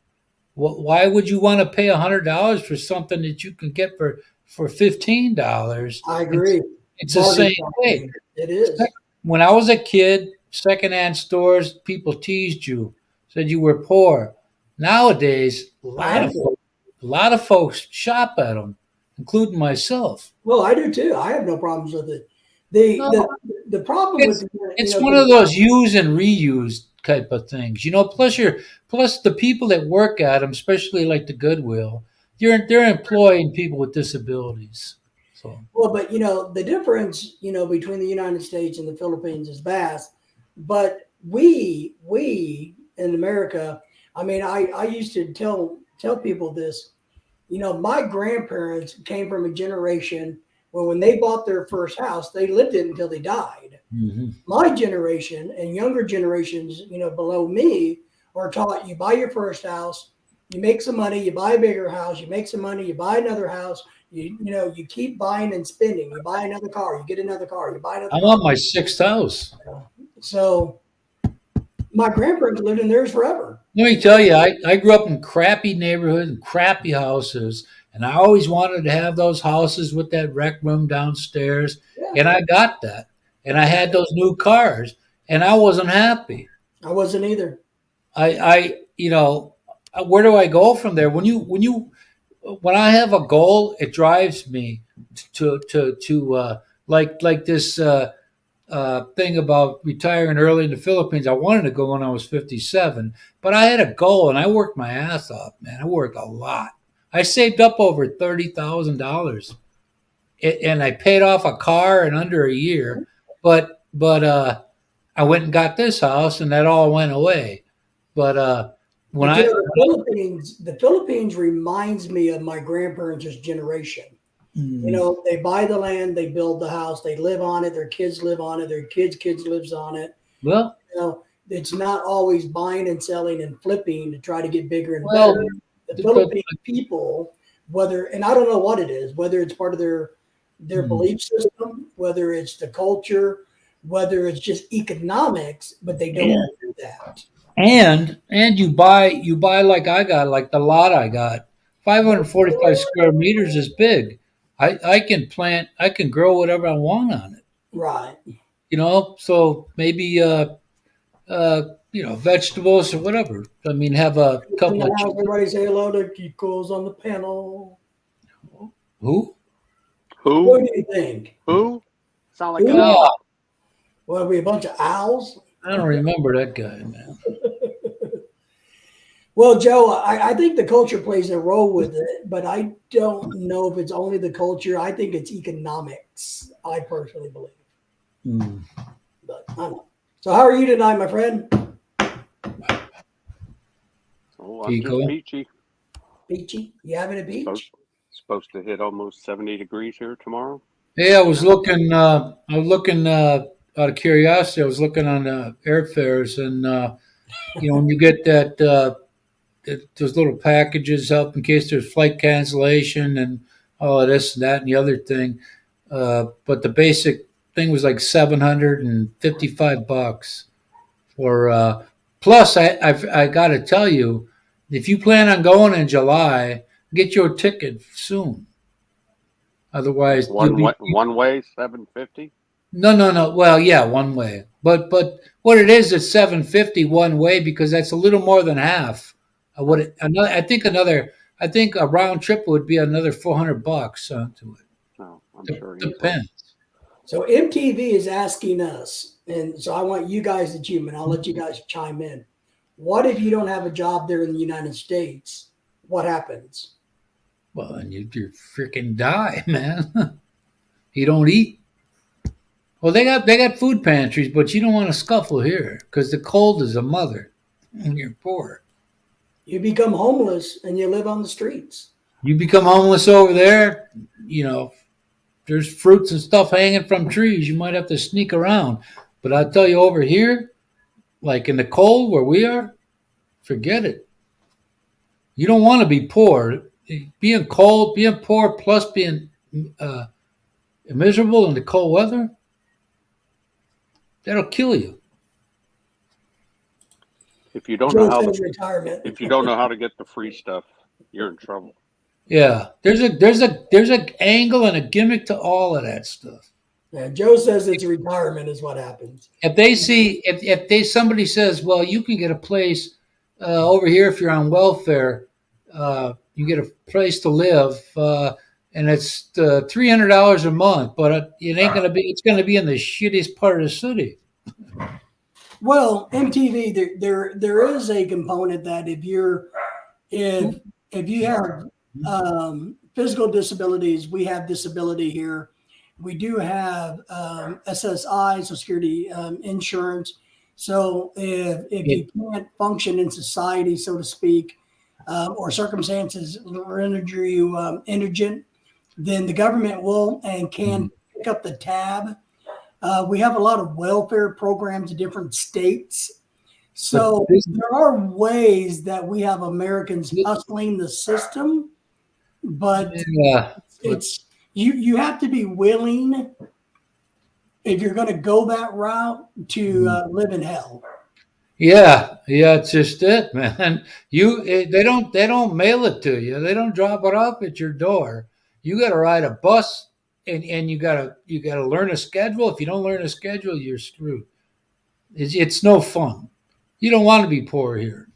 Why would you want to pay $100 for something that you can get for $15? I agree. It's the Bargain same way. shopping. It is. When I was a kid, secondhand stores, people teased you, said you were poor. Nowadays, a lot of folks shop at them, including myself. Well, I do too. I have no problems with it. The No, the problem it's with it's one of those use and reuse type of things, plus the people that work at them, especially like the Goodwill, they're employing people with disabilities. So well, but the difference between the United States and the Philippines is vast. But we in America, I mean, I used to tell people this. My grandparents came from a generation where when they bought their first house, they lived it until they died. mhm. My generation and younger generations, below me, are taught you buy your first house, you make some money, you buy a bigger house, you make some money, you buy another house, you keep buying and spending. You buy another car, you get another car, you buy another I'm car. on my sixth house. So, My grandparents lived in theirs forever. Let me tell you, I grew up in crappy neighborhoods and crappy houses, and I always wanted to have those houses with that rec room downstairs, Yeah, and I got that. And I had those new cars, and I wasn't happy. I wasn't either. You know, where do I go from there? When I have a goal, it drives me to like this thing about retiring early in the Philippines. I wanted to go when I was 57, but I had a goal and I worked my ass off, man. I worked a lot. I saved up over $30,000, and I paid off a car in under a year. But I went and got this house, and that all went away. But when But you I know, the Philippines reminds me of my grandparents' generation. You know, they buy the land, they build the house, they live on it, their kids live on it, their kids lives on it. well, You know, it's not always buying and selling and flipping to try to get bigger and well, better. The but Philippine people, whether and I don't know what it is, whether it's part of their Hmm. belief system, whether it's the culture, whether it's just economics, but they don't Yeah. do that. And you buy like I got, like the lot I got, 545 square meters is big. I can grow whatever I want on it. Right. You know, so maybe vegetables or whatever. I mean, have a In couple the of house, everybody say hello to Kiko's on the panel. who? Who? What do you think? Who? Sound like an Who? owl. Oh, What are we, a bunch of owls? I don't remember that guy, man. Well, Joe, I think the culture plays a role with it, but I don't know if it's only the culture. I think it's economics. I personally believe, Hmm. but I don't know. So, how are you tonight, my friend? Oh, I'm Pico. just peachy. Peachy? You having a beach? Supposed to hit almost 70 degrees here tomorrow. Yeah, I was looking. Out of curiosity. I was looking on airfares, and when you get those little packages help in case there's flight cancellation and all of this and that and the other thing. But the basic thing was like $755 for. Plus, I got to tell you, if you plan on going in July, get your ticket soon. Otherwise, you'll be One way 750. no. Well, yeah, one way. But what it is, it's 750 one way because that's a little more than half. Another, I think a round trip would be another $400 to it. No, I'm sure he's Depends. So, MTV is asking us, and so I want you guys to chime in. I'll let you guys chime in. What if you don't have a job there in the United States? What happens? Well, and you freaking die, man. You don't eat. Well, they got food pantries, but you don't want to scuffle here because the cold is a mother, and you're poor. You become homeless and you live on the streets. You become homeless over there. There's fruits and stuff hanging from trees. You might have to sneak around. But I'll tell you, over here, like in the cold where we are, forget it. You don't want to be poor. Being cold, being poor, plus being miserable in the cold weather, that'll kill you. If you don't Joe know how says retirement. if you don't know how to get the free stuff, you're in trouble. Yeah, there's a angle and a gimmick to all of that stuff. Yeah, Joe says it's retirement is what happens. If they see if somebody says, well, you can get a place over here if you're on welfare, you get a place to live, and it's $300 a month, but it ain't gonna be. It's gonna be in the shittiest part of the city. Well, MTV, there is a component that if you have physical disabilities, we have disability here. We do have SSI, Social Security insurance. So if you can't function in society, so to speak, or circumstances render you indigent, then the government will and can pick up the tab. We have a lot of welfare programs in different states. So there are ways that we have Americans hustling the system, but it's you have to be willing, if you're going to go that route, to live in hell. Yeah, yeah, it's just it, man. They don't mail it to you. They don't drop it off at your door. You got to ride a bus, and you gotta learn a schedule. If you don't learn a schedule, you're screwed. It's no fun. You don't want to be poor here.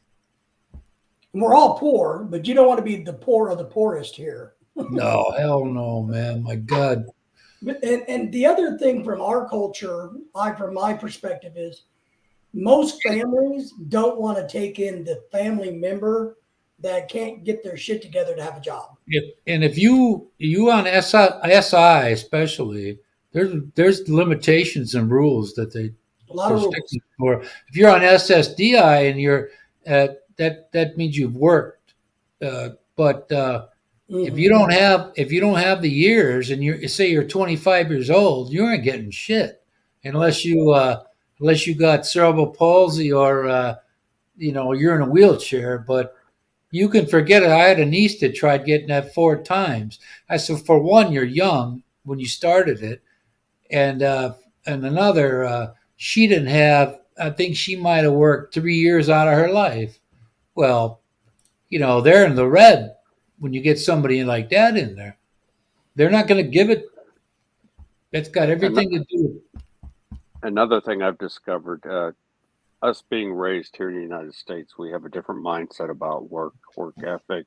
And we're all poor, but you don't want to be the poor of the poorest here. No, hell no, man. My God. And the other thing from our culture, from my perspective, is most families don't want to take in the family member that can't get their shit together to have a job. If you on SI especially, there's limitations and rules that A lot they're of rules. sticking for. If you're on SSDI and you're that means you've worked, but if Mhm. you don't have the years and you're 25 years old, you aren't getting shit unless you got cerebral palsy or you're in a wheelchair. But you can forget it. I had a niece that tried getting that 4 times. I said, for one, you're young when you started it, and another, she didn't have. I think she might have worked 3 years out of her life. Well, they're in the red when you get somebody like that in there. They're not going to give it. That's got And everything to do. another thing I've discovered, us being raised here in the United States, we have a different mindset about work ethic.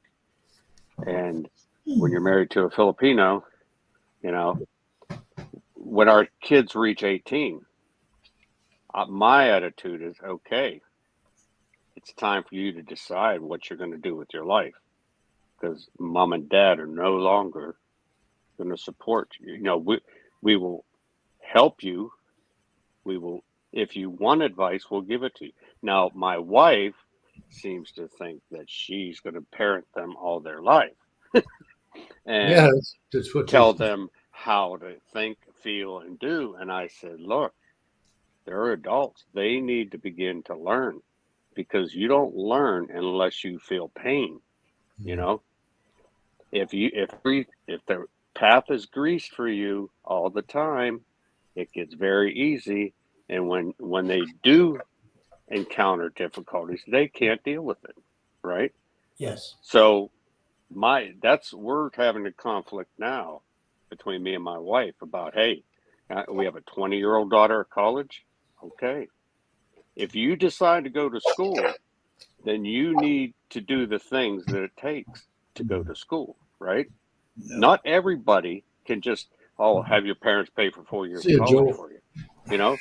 And when you're married to a Filipino, you know, when our kids reach 18, my attitude is okay, it's time for you to decide what you're going to do with your life because mom and dad are no longer going to support you. We will help you. We will, if you want advice, we'll give it to you. Now, my wife seems to think that she's going to parent them all their life Yeah, and that's what they. tell them how to think, feel, and do. And I said, look, they're adults. They need to begin to learn because you don't learn unless you feel pain. You know, if the path is greased for you all the time, it gets very easy. And when they do encounter difficulties, they can't deal with it, right? Yes. So we're having a conflict now between me and my wife about, hey, we have a 20-year-old daughter at college. Okay, if you decide to go to school, then you need to do the things that it takes to go to school, right? Not everybody can just have your parents pay for 4 years See of you, college Joe. for you. You know,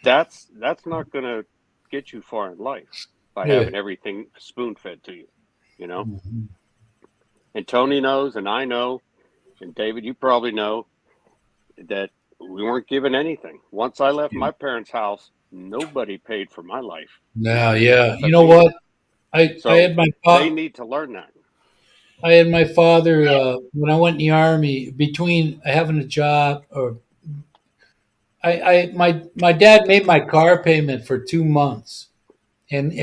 that's not going to get you far in life by Yeah. having everything spoon fed to you. You know, Mhm. and Tony knows, and I know, and David, you probably know that we weren't given anything. Once I left my parents' house, nobody paid for my life. Now, yeah. You But know me. what? I So had my they fa- need to learn that. I had my father when I went in the army. Between having a job or my dad made my car payment for 2 months, and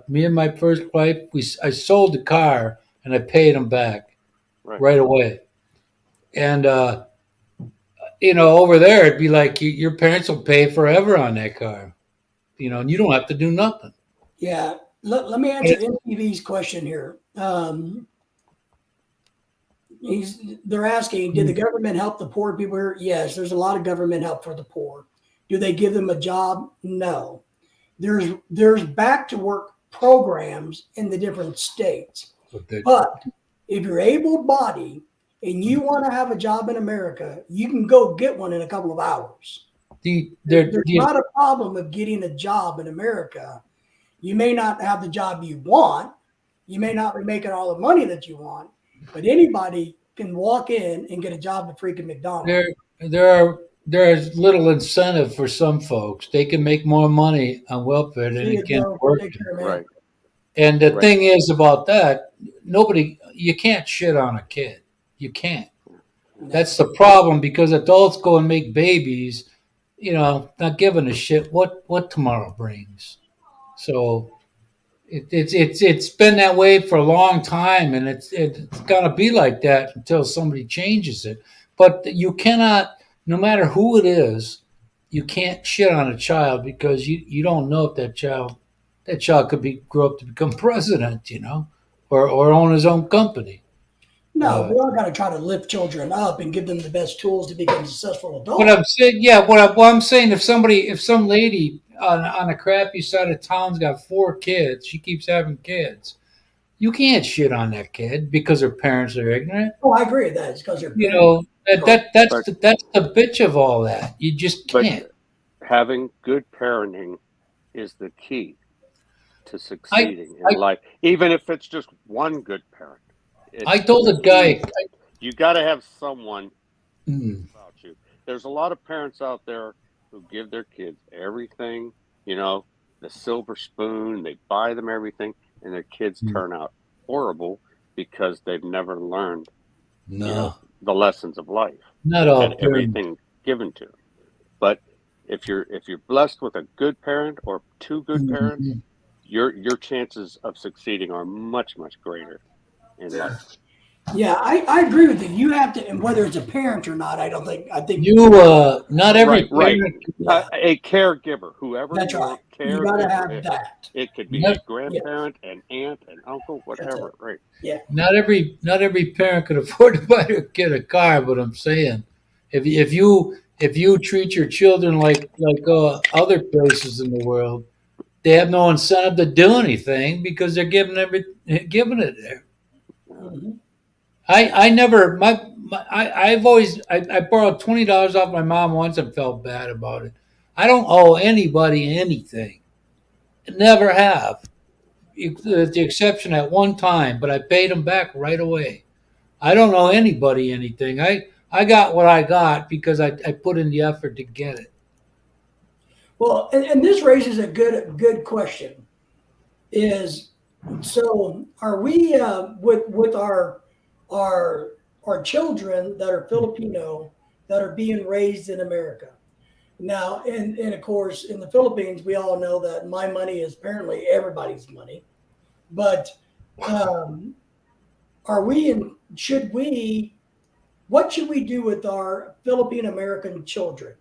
me and my first wife I sold the car and I paid him back Right. right away. And over there it'd be like your parents will pay forever on that car, and you don't have to do nothing. Yeah. Let me answer MTV's question here. They're asking, did the government help the poor people here? Yes, there's a lot of government help for the poor. Do they give them a job? No. There's back to work programs in the different states. But if you're able-bodied and you want to have a job in America, you can go get one in a couple of hours. There's not a problem of getting a job in America. You may not have the job you want. You may not be making all the money that you want, but anybody can walk in and get a job at freaking McDonald's. There's little incentive for some folks. They can make more money on welfare than See they you, can Joe. work. Take care, man. Right. And the Right. thing is about that, you can't shit on a kid. You can't. That's the problem because adults go and make babies, not giving a shit what tomorrow brings. So it's been that way for a long time, and it's gonna be like that until somebody changes it. But you cannot, no matter who it is, you can't shit on a child because you don't know if that child that child could grow up to become president, or own his own company. No, Uh, we all got to try to lift children up and give them the best tools to become successful What adults. I'm saying, yeah, what I'm saying, if some lady on a crappy side of town's got 4 kids, she keeps having kids. You can't shit on that kid because her parents are ignorant. Oh, I agree with that. It's because their You parents. know But that's the bitch of all that. You just but can't. having good parenting is the key to I succeeding in I life, even if it's just one good parent. I It's told a key. guy. You got to have someone Mm, about you. There's a lot of parents out there who give their kids everything, you know, the silver spoon, they buy them everything, and their kids mm, turn out horrible because they've never learned, you know, no, the lessons of life. not They've had all parents. everything given to them. But if you're blessed with a good parent or two good parents, Mhm. your chances of succeeding are much, much greater in life. Yeah, I agree with you. You have to, and whether it's a parent or not, I think, Not Right, every right. parent. yeah, A caregiver, whoever that's right. your You got to caregiver have is. that. It could be a Not, Yeah, grandparent, an aunt, an uncle, that's it. whatever. Right. Yeah. not every parent could afford to buy their kid a car. But I'm saying, if you treat your children like other places in the world, they have no incentive to do anything because they're giving it there. Yeah. Mhm. I never I've always I borrowed $20 off my mom once and felt bad about it. I don't owe anybody anything. Never have. The exception at one time, but I paid them back right away. I don't owe anybody anything. I got what I got because I put in the effort to get it. Well, and this raises a good question. Is so are we with our our children that are Filipino that are being raised in America now, and of course in the Philippines we all know that my money is apparently everybody's money, but um, are we in? Should we? What should we do with our Philippine American children?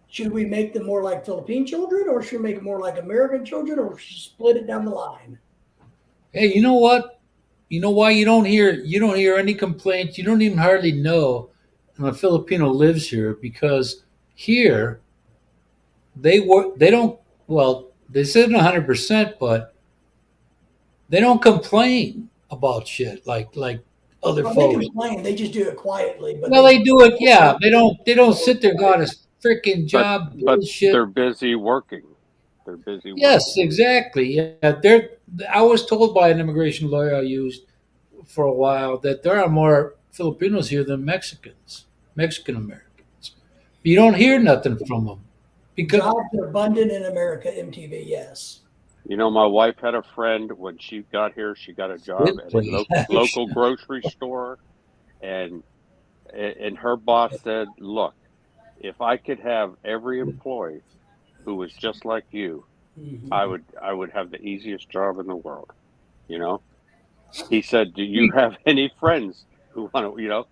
Should we make them more like Philippine children, or should we make them more like American children, or split it down the line? Hey, you know what? You know why you don't hear any complaints. You don't even hardly know when a Filipino lives here because here they work. They don't. Well, they said 100%, but they don't complain about shit like other Well, they folks. complain. They just do it quietly, but Well, they they do it. Yeah, they don't sit there got a freaking But job but bullshit. they're busy working. They're busy Yes, working. exactly. Yeah, they're. I was told by an immigration lawyer I used for a while that there are more Filipinos here than Mexican Americans. You don't hear nothing from them because jobs are abundant in America. MTV, yes. You know, my wife had a friend when she got here. She got a job at a simply, local grocery store, and and her boss said, "Look, if I could have every employee who was just like you, Mhm. I would have the easiest job in the world." You know, he said, "Do you have any friends who want to?"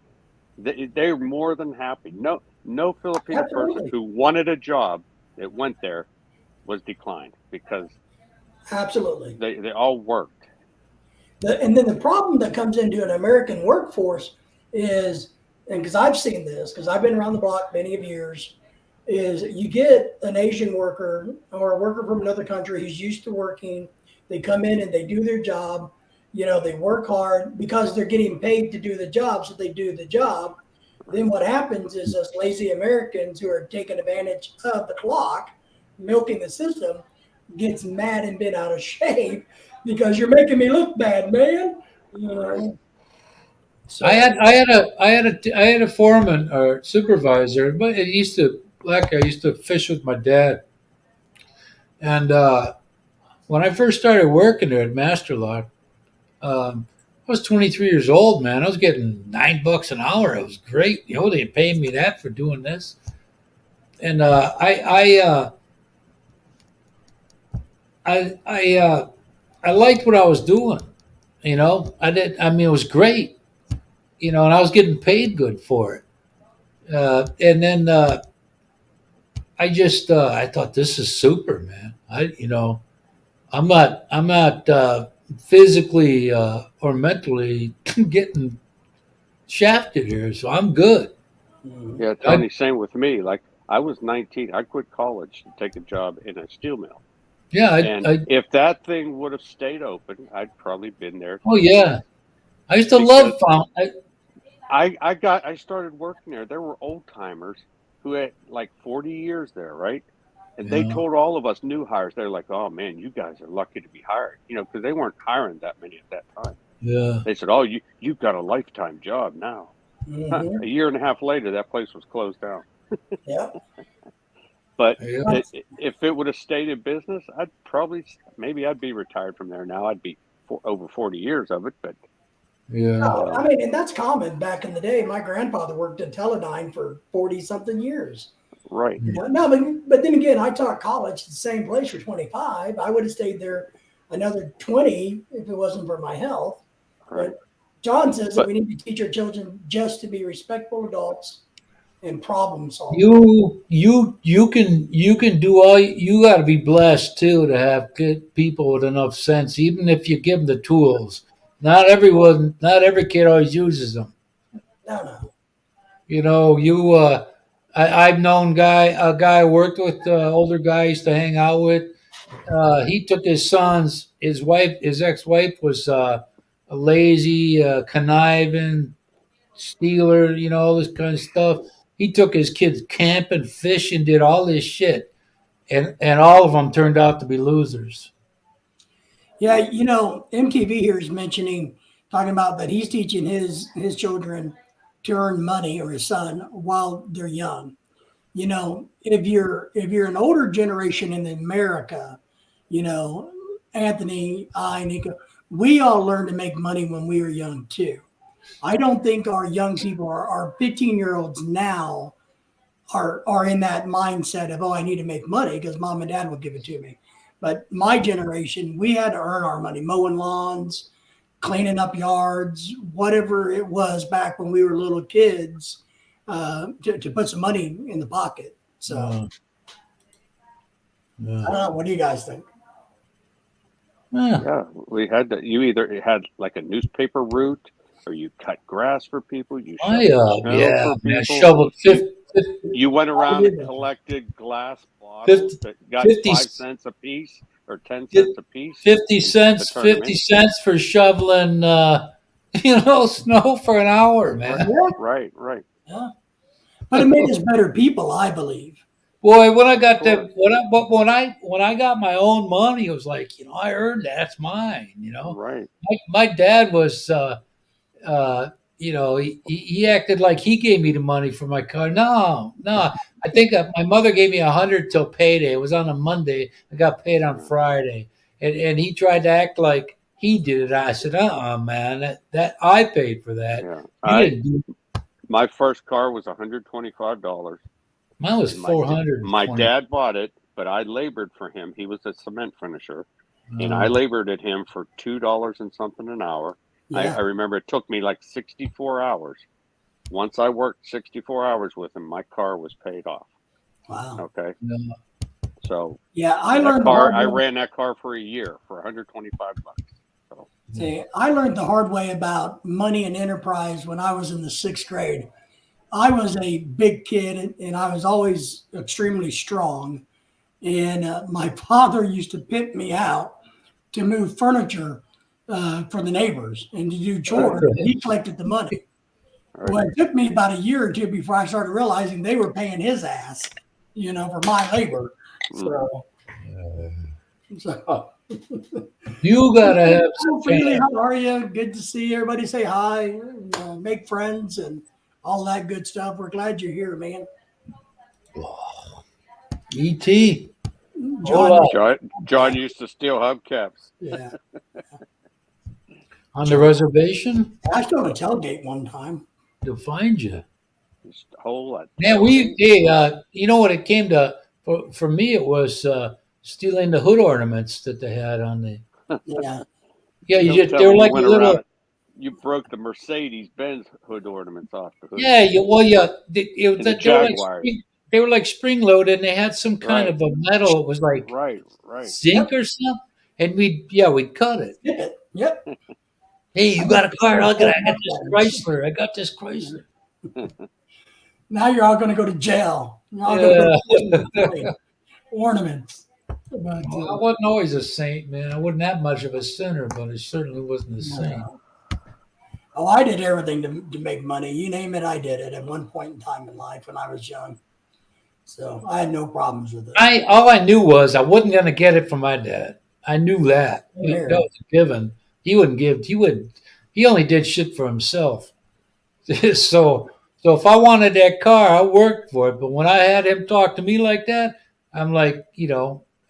They're more than happy. No Filipino person Absolutely, who wanted a job that went there was declined because absolutely. they all worked. And then the problem that comes into an American workforce is, and because I've seen this, because I've been around the block many of years, is you get an Asian worker or a worker from another country who's used to working. They come in and they do their job. You know, they work hard because they're getting paid to do the job, so they do the job. Then what happens is us lazy Americans who are taking advantage of the clock, milking the system, gets mad and bent out of shape because you're making me look bad, man. You Right. know. So I had a foreman or supervisor, but I used to fish with my dad, and when I first started working there at Master Lock, I was 23 years old, man. I was getting $9 an hour. It was great. They paid me that for doing this, and I liked what I was doing. I did. I mean, it was great. And I was getting paid good for it. And then I thought this is super, man. I'm not physically or mentally getting shafted here, so I'm good. Mhm. Yeah, I, Tony, same with me. Like I was 19, I quit college to take a job in a steel mill. yeah, And if that thing would have stayed open, I'd probably been there oh since yeah, I used to because love found. I started working there. There were old timers who had like 40 years there, right? And they Yeah, told all of us new hires, they're like, "Oh man, you guys are lucky to be hired," because they weren't hiring that many at that time. yeah. They said, "Oh, you've got a lifetime job now." A Mhm. year and a half later, that place was closed down. Yeah. But Yeah. if it would have stayed in business, I'd probably maybe I'd be retired from there now. I'd be over 40 years of it, but Yeah. you No, I know, mean, and that's common back in the day. My grandfather worked at Teledyne for 40 something years. right. No, but then again, I taught college at the same place for 25. I would have stayed there another 20 if it wasn't for my health. Right. But John says that But we need to teach our children just to be respectful adults and problem solvers. You can do all you got to be blessed too to have good people with enough sense, even if you give them the tools. Not every kid always uses them. No, no. You know, I've known a guy I worked with, older guy I used to hang out with. He took his ex-wife was a lazy, conniving stealer, all this kind of stuff. He took his kids camping, fishing, did all this shit, and all of them turned out to be losers. Yeah, MTV here is talking about that he's teaching his children to earn money, or his son, while they're young. If you're an older generation in America, you know, Anthony, Nico, we all learned to make money when we were young too. I don't think our young people, our 15-year-olds now, are in that mindset of, oh, I need to make money because mom and dad will give it to me. But my generation, we had to earn our money, mowing lawns, cleaning up yards, whatever it was back when we were little kids, to put some money in the pocket. So Uh, I don't know. What do you guys think? yeah. yeah, we had to. You either had like a newspaper route, or you cut grass for people. You shoveled snow Yeah, for man, I people. shoveled You 50, you went I around did and that. collected glass bottles 50, that got 50 5 cents a piece or 10 cents a piece, 50 and to cents, turn them 50 in. cents for shoveling, snow for an hour, Right, man. Yeah, right. yeah. But it made us better people, I believe. Boy, when I Of got that, course. but when I got my own money, it was like, I earned that. That's mine. Right. My dad was, uh, he acted like he gave me the money for my car. No, no. I think my mother gave me 100 till payday. It was on a Monday. I got paid on Yeah. Friday, and he tried to act like he did it. I said, man, that I paid for that. Yeah. You didn't do. My first car was $125, Mine was and my 420. dad bought it, but I labored for him. He was a cement finisher, and I labored at him for $2 and something an hour. I Yeah. remember it took me like 64 hours. Once I worked 64 hours with him, my car was paid off. Wow. Okay, No. so Yeah, I that learned the car, hard I way. ran that car for a year for $125. So See, I learned the hard way about money and enterprise when I was in the sixth grade. I was a big kid, and I was always extremely strong. And my father used to pimp me out to move furniture for the neighbors and to do chores. And he collected the money. all right, Well, it took me about a year or two before I started realizing they were paying his ass, for my labor. mhm. So You gotta have some hello, Freely, kind how are you? Good to see everybody. Say hi, make friends, and all that good stuff. We're glad you're here, man. of ET. John, Hold John used to steal hubcaps. yeah, on the reservation. I stole a tailgate one time. They'll find you. Just hold that Man, tailgate. you know what it came to for me? It was stealing the hood ornaments that they had on the. Yeah, Yeah, Don't they tell were me you like a went little. around. You broke the Mercedes Benz hood ornaments off the hood Yeah, yeah. and the They were like Jaguars. they were like spring loaded, and they had some kind Right, of a metal. It was like right. zinc yep. or something. and we'd cut it. Skip it. Yep. Hey, you got a car? I got this Chrysler. I got this Chrysler. Now you're all going to go to jail. You're all Yeah. going to go ornaments. But, I wasn't always a saint, man. I wasn't that much of a sinner, but I certainly wasn't a saint. oh, I did everything to make money. You name it, I did it at one point in time in life when I was young. So I had no problems with it. All I knew was I wasn't going to get it from my dad. I knew that. Yeah. That was a given. He wouldn't give. He only did shit for himself. So if I wanted that car, I worked for it. But when I had him talk to me like that, I'm like,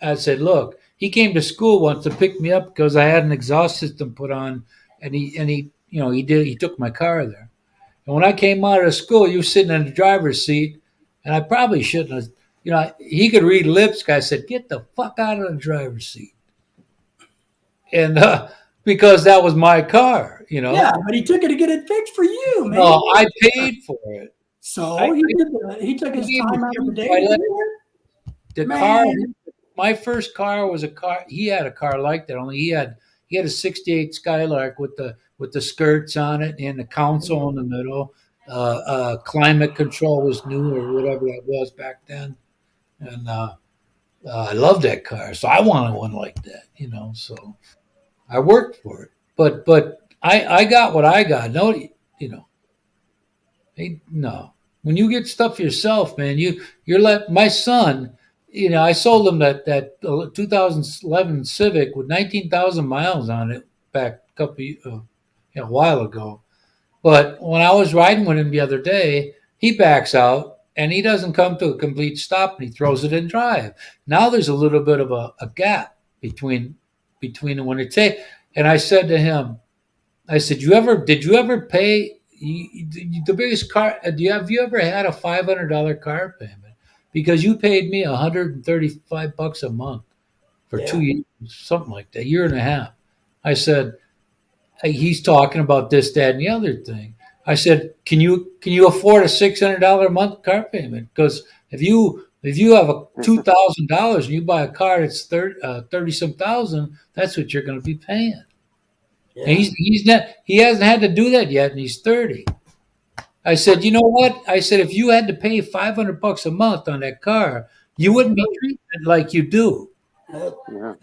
I said, look, he came to school once to pick me up because I had an exhaust system put on, and he took my car there. And when I came out of school, you were sitting in the driver's seat, and I probably shouldn't have. He could read lips. I said, get the fuck out of the driver's seat, and because that was my car, Yeah, but he took it to get it fixed for you, man. No, I paid for it. So I- he took his He time was out of the day. I to let- do it. The Man. car, my first car was a car. He had a car like that. Only he had a '68 Skylark with the skirts on it and the console in the middle. Climate control was new or whatever that was back then, and I loved that car. So I wanted one like that, So I worked for it, but I got what I got. No, no. When you get stuff yourself, man, you're my son. I sold him that 2011 Civic with 19,000 miles on it back a while ago. But when I was riding with him the other day, he backs out and he doesn't come to a complete stop and he throws it in drive. Now there's a little bit of a gap between when it takes. And I said to him, I said, did you ever pay the biggest car? Have you ever had a $500 car payment? Because you paid me $135 a month for 2 years, something like that, year and a half. I said, hey, he's talking about this, that, and the other thing. I said, can you afford a $600 a month car payment? Because if you have a $2,000 and you buy a car that's 30 some thousand, that's what you're going to be paying. Yeah. And he hasn't had to do that yet, and he's 30. I said, you know what? I said, if you had to pay $500 a month on that car, you wouldn't be treated like you do. Yeah.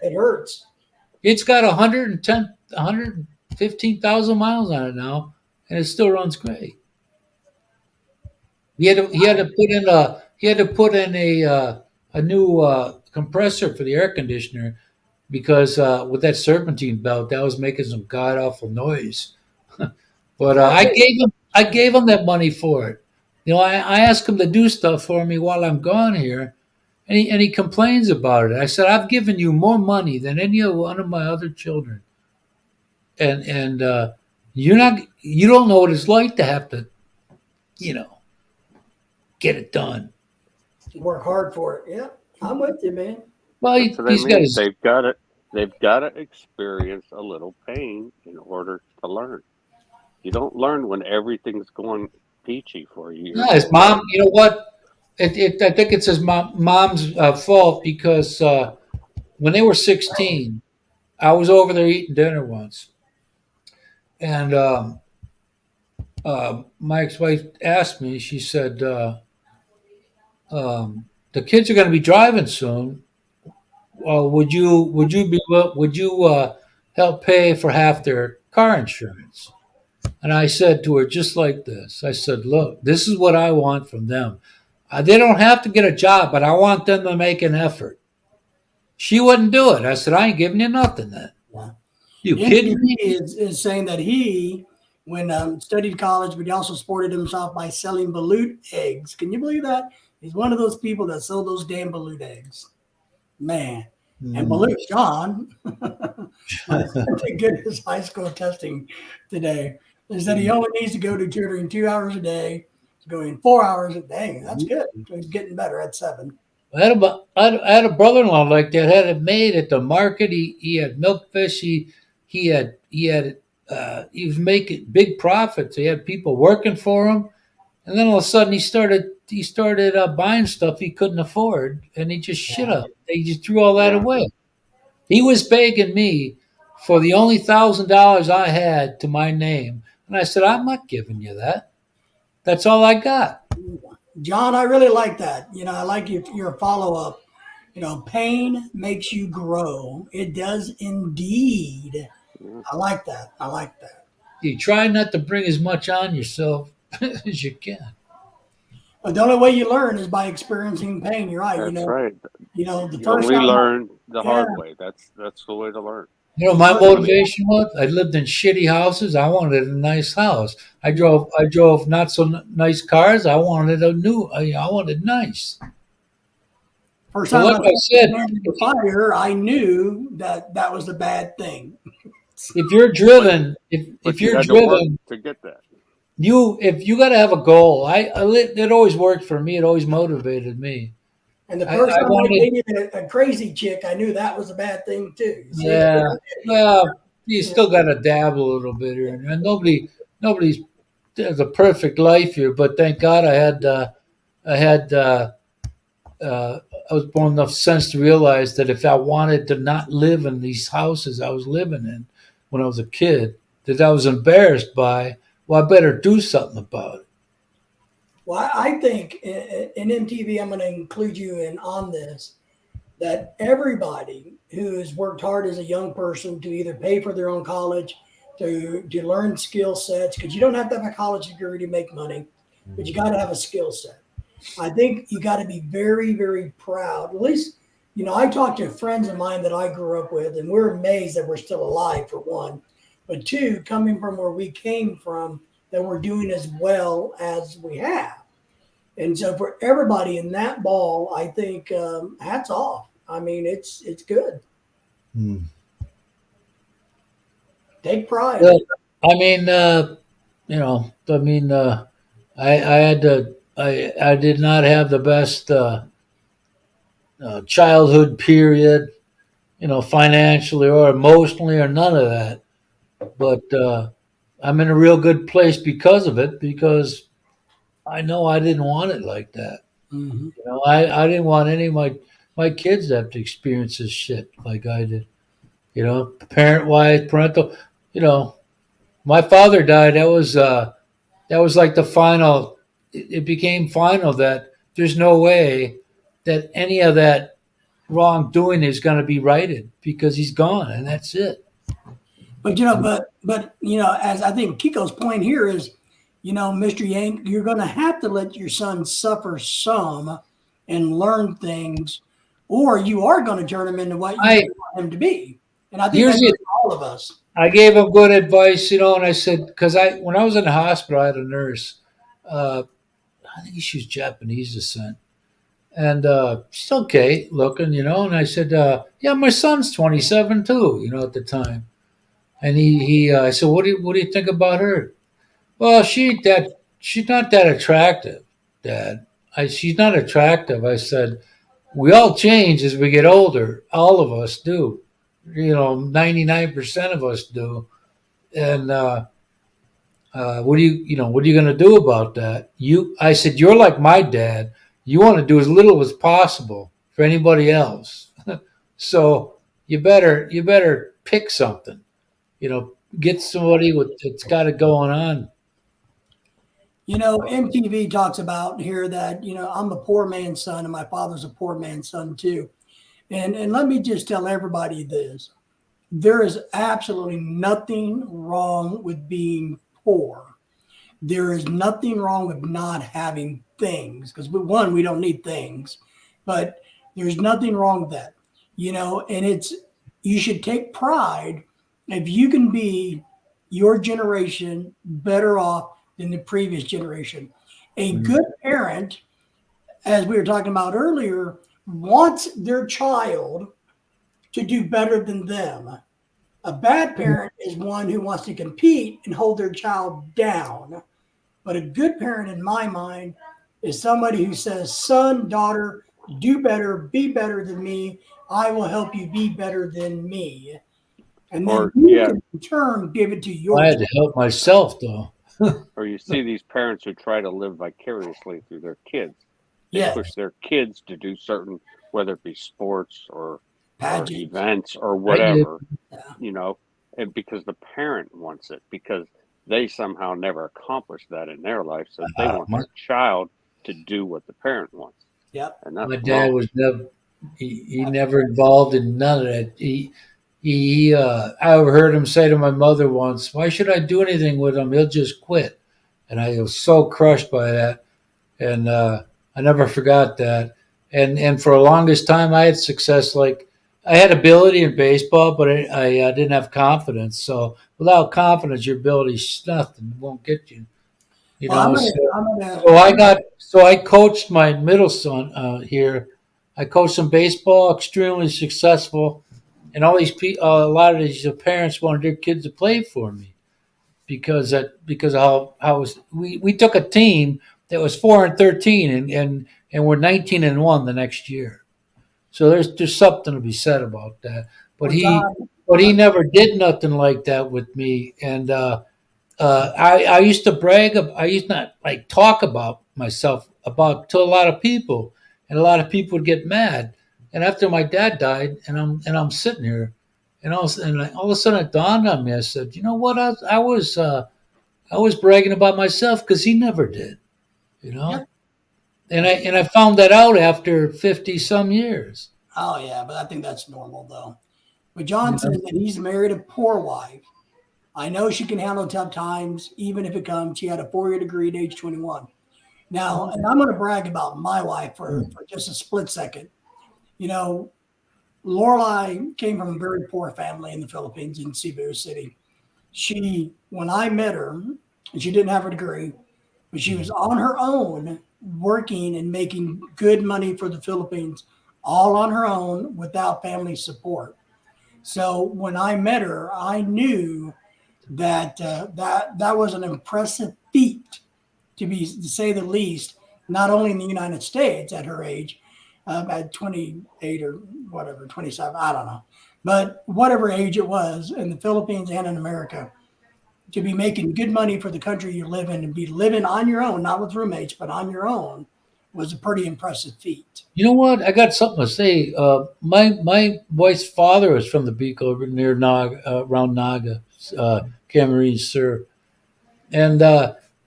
It hurts. It's got 115,000 miles on it now, and it still runs great. He had to put in a new compressor for the air conditioner because with that serpentine belt, that was making some god awful noise. But I gave him that money for it. I asked him to do stuff for me while I'm gone here, and he complains about it. I said, I've given you more money than any one of my other children, and you don't know what it's like to have to, get it done. Work hard for it. Yeah, I'm with you, man. Well, That's what I he's mean. got his. They've got to experience a little pain in order to learn. You don't learn when everything's going peachy for you. No, his mom. You know what? I think it's his mom's fault because when they were 16, I was over there eating dinner once, and my ex-wife asked me. She said, "The kids are going to be driving soon. Would you help pay for half their car insurance?" And I said to her just like this. I said, "Look, this is what I want from them. They don't have to get a job, but I want them to make an effort." She wouldn't do it. I said, "I ain't giving you nothing then." Yeah. You kidding me? Is saying that he, when studied college, but he also supported himself by selling balut eggs. Can you believe that? He's one of those people that sold those damn balut eggs. Man. And Balut John to get his high school testing today. They said he only needs to go to tutoring 2 hours a day. He's going 4 hours a day. That's good. So he's getting better at 7. I had a brother-in-law like that. Had it made at the market. He had milkfish. He was making big profits. He had people working for him, and then all of a sudden he started buying stuff he couldn't afford, and he just shit up. He just threw all that away. He was begging me for the only $1,000 I had to my name. And I said, I'm not giving you that. That's all I got. John, I really like that. I like your follow up. Pain makes you grow. It does indeed. Yeah. I like that. I like that. You try not to bring as much on yourself as you can. But the only way you learn is by experiencing pain. You're right. That's right. The You first only time. learn the Yeah. hard way. That's the way to learn. You know, my motivation was I lived in shitty houses. I wanted a nice house. I drove not so nice cars. I wanted I wanted nice. First But time like I said, the fire, I knew that was a bad thing. if you're driven, But if you you're had to work driven, to get that. if you got to have a goal. It always worked for me. It always motivated me. And the I first time I wanted, dated a crazy chick, I knew that was a bad thing too. You see? yeah. Well, you still got to dabble a little bit here, and nobody's has a perfect life here. But thank God I had I was born enough sense to realize that if I wanted to not live in these houses I was living in when I was a kid, that I was embarrassed by, well, I better do something about it. Well, I think in MTV, I'm going to include you in on this, that everybody who has worked hard as a young person to either pay for their own college, to learn skill sets, because you don't have to have a college degree to make money, but you got to have a skill set. I think you got to be very, very proud. At least, I talked to friends of mine that I grew up with, and we're amazed that we're still alive, for one. But two, coming from where we came from, that we're doing as well as we have. And so for everybody in that ball, I think hats off. I mean, it's good. Take pride. Well, I mean, I had to. I did not have the best childhood period, financially or emotionally or none of that. But I'm in a real good place because of it, because I know I didn't want it like that. Mm-hmm. I didn't want any of my kids to have to experience this shit like I did. Parental. My father died. That was like the final. It became final that there's no way that any of that wrongdoing is going to be righted because he's gone, and that's it. But as I think Kiko's point here is, Mr. Yank, you're going to have to let your son suffer some and learn things, or you are going to turn him into what you want him to be. And I think that's for all of us. I gave him good advice, and I said, because when I was in the hospital, I had a nurse. I think she was Japanese descent, and she's okay looking, And I said, "Yeah, my son's 27 too," at the time. And I said, "What do you think about her?" Well, she's not that attractive, Dad. She's not attractive. I said, we all change as we get older. All of us do. 99% of us do. And what are you going to do about that? I said, you're like my dad. You want to do as little as possible for anybody else. So you better pick something. Get somebody that's got it going on. MTV talks about here that, I'm a poor man's son and my father's a poor man's son too. And let me just tell everybody this. There is absolutely nothing wrong with being poor. There is nothing wrong with not having things, because one, we don't need things, but there's nothing wrong with that, and you should take pride if you can be your generation better off than the previous generation. A good parent, as we were talking about earlier, wants their child to do better than them. A bad parent is one who wants to compete and hold their child down. But a good parent, in my mind, is somebody who says, son, daughter, do better, be better than me. I will help you be better than me. And then you can, in turn, give it to your I had to help myself, though. Or you see these parents who try to live vicariously through their kids. They Yes. push their kids to do certain, whether it be sports or Pageant. events or I did. whatever, Yeah. and because the parent wants it, because they somehow never accomplished that in their life, so they want My, their child to do what the parent wants, Yep. and that's my dad wrong. was never he never involved in none of that. I overheard him say to my mother once, "Why should I do anything with him? He'll just quit." And I was so crushed by that, and I never forgot that. And for the longest time, I had success. Like I had ability in baseball, but I didn't have confidence. So without confidence, your ability's nothing. It won't get you. You Well, know. So I coached my middle son here. I coached him baseball, extremely successful, and all these a lot of these parents wanted their kids to play for me because of how we took a team that was 4-13 and we're 19-1 the next year. So there's something to be said about that. But Well, John, he never did nothing like that with me, and I used to brag. I used to not like talk about myself about to a lot of people, and a lot of people would get mad. And after my dad died, and I'm sitting here, and all of a sudden it dawned on me. I said, you know what? I was bragging about myself because he never did, you know. Yep. And I found that out after 50 some years. oh yeah, but I think that's normal though. But John You said know? that he's married a poor wife. I know she can handle tough times, even if it comes. She had a 4-year degree at age 21. Now, and I'm going to brag about my wife for just a split second. You know, Lorelai came from a very poor family in the Philippines in Cebu City. When I met her, she didn't have a degree, but she was on her own working and making good money for the Philippines, all on her own without family support. So when I met her, I knew that that was an impressive feat to say the least. Not only in the United States at her age, at 28 or whatever, 27, I don't know, but whatever age it was in the Philippines and in America, to be making good money for the country you live in and be living on your own, not with roommates, but on your own, was a pretty impressive feat. You know what? I got something to say. My wife's father was from the Beak over near Naga, around Naga, Camarines Sur, and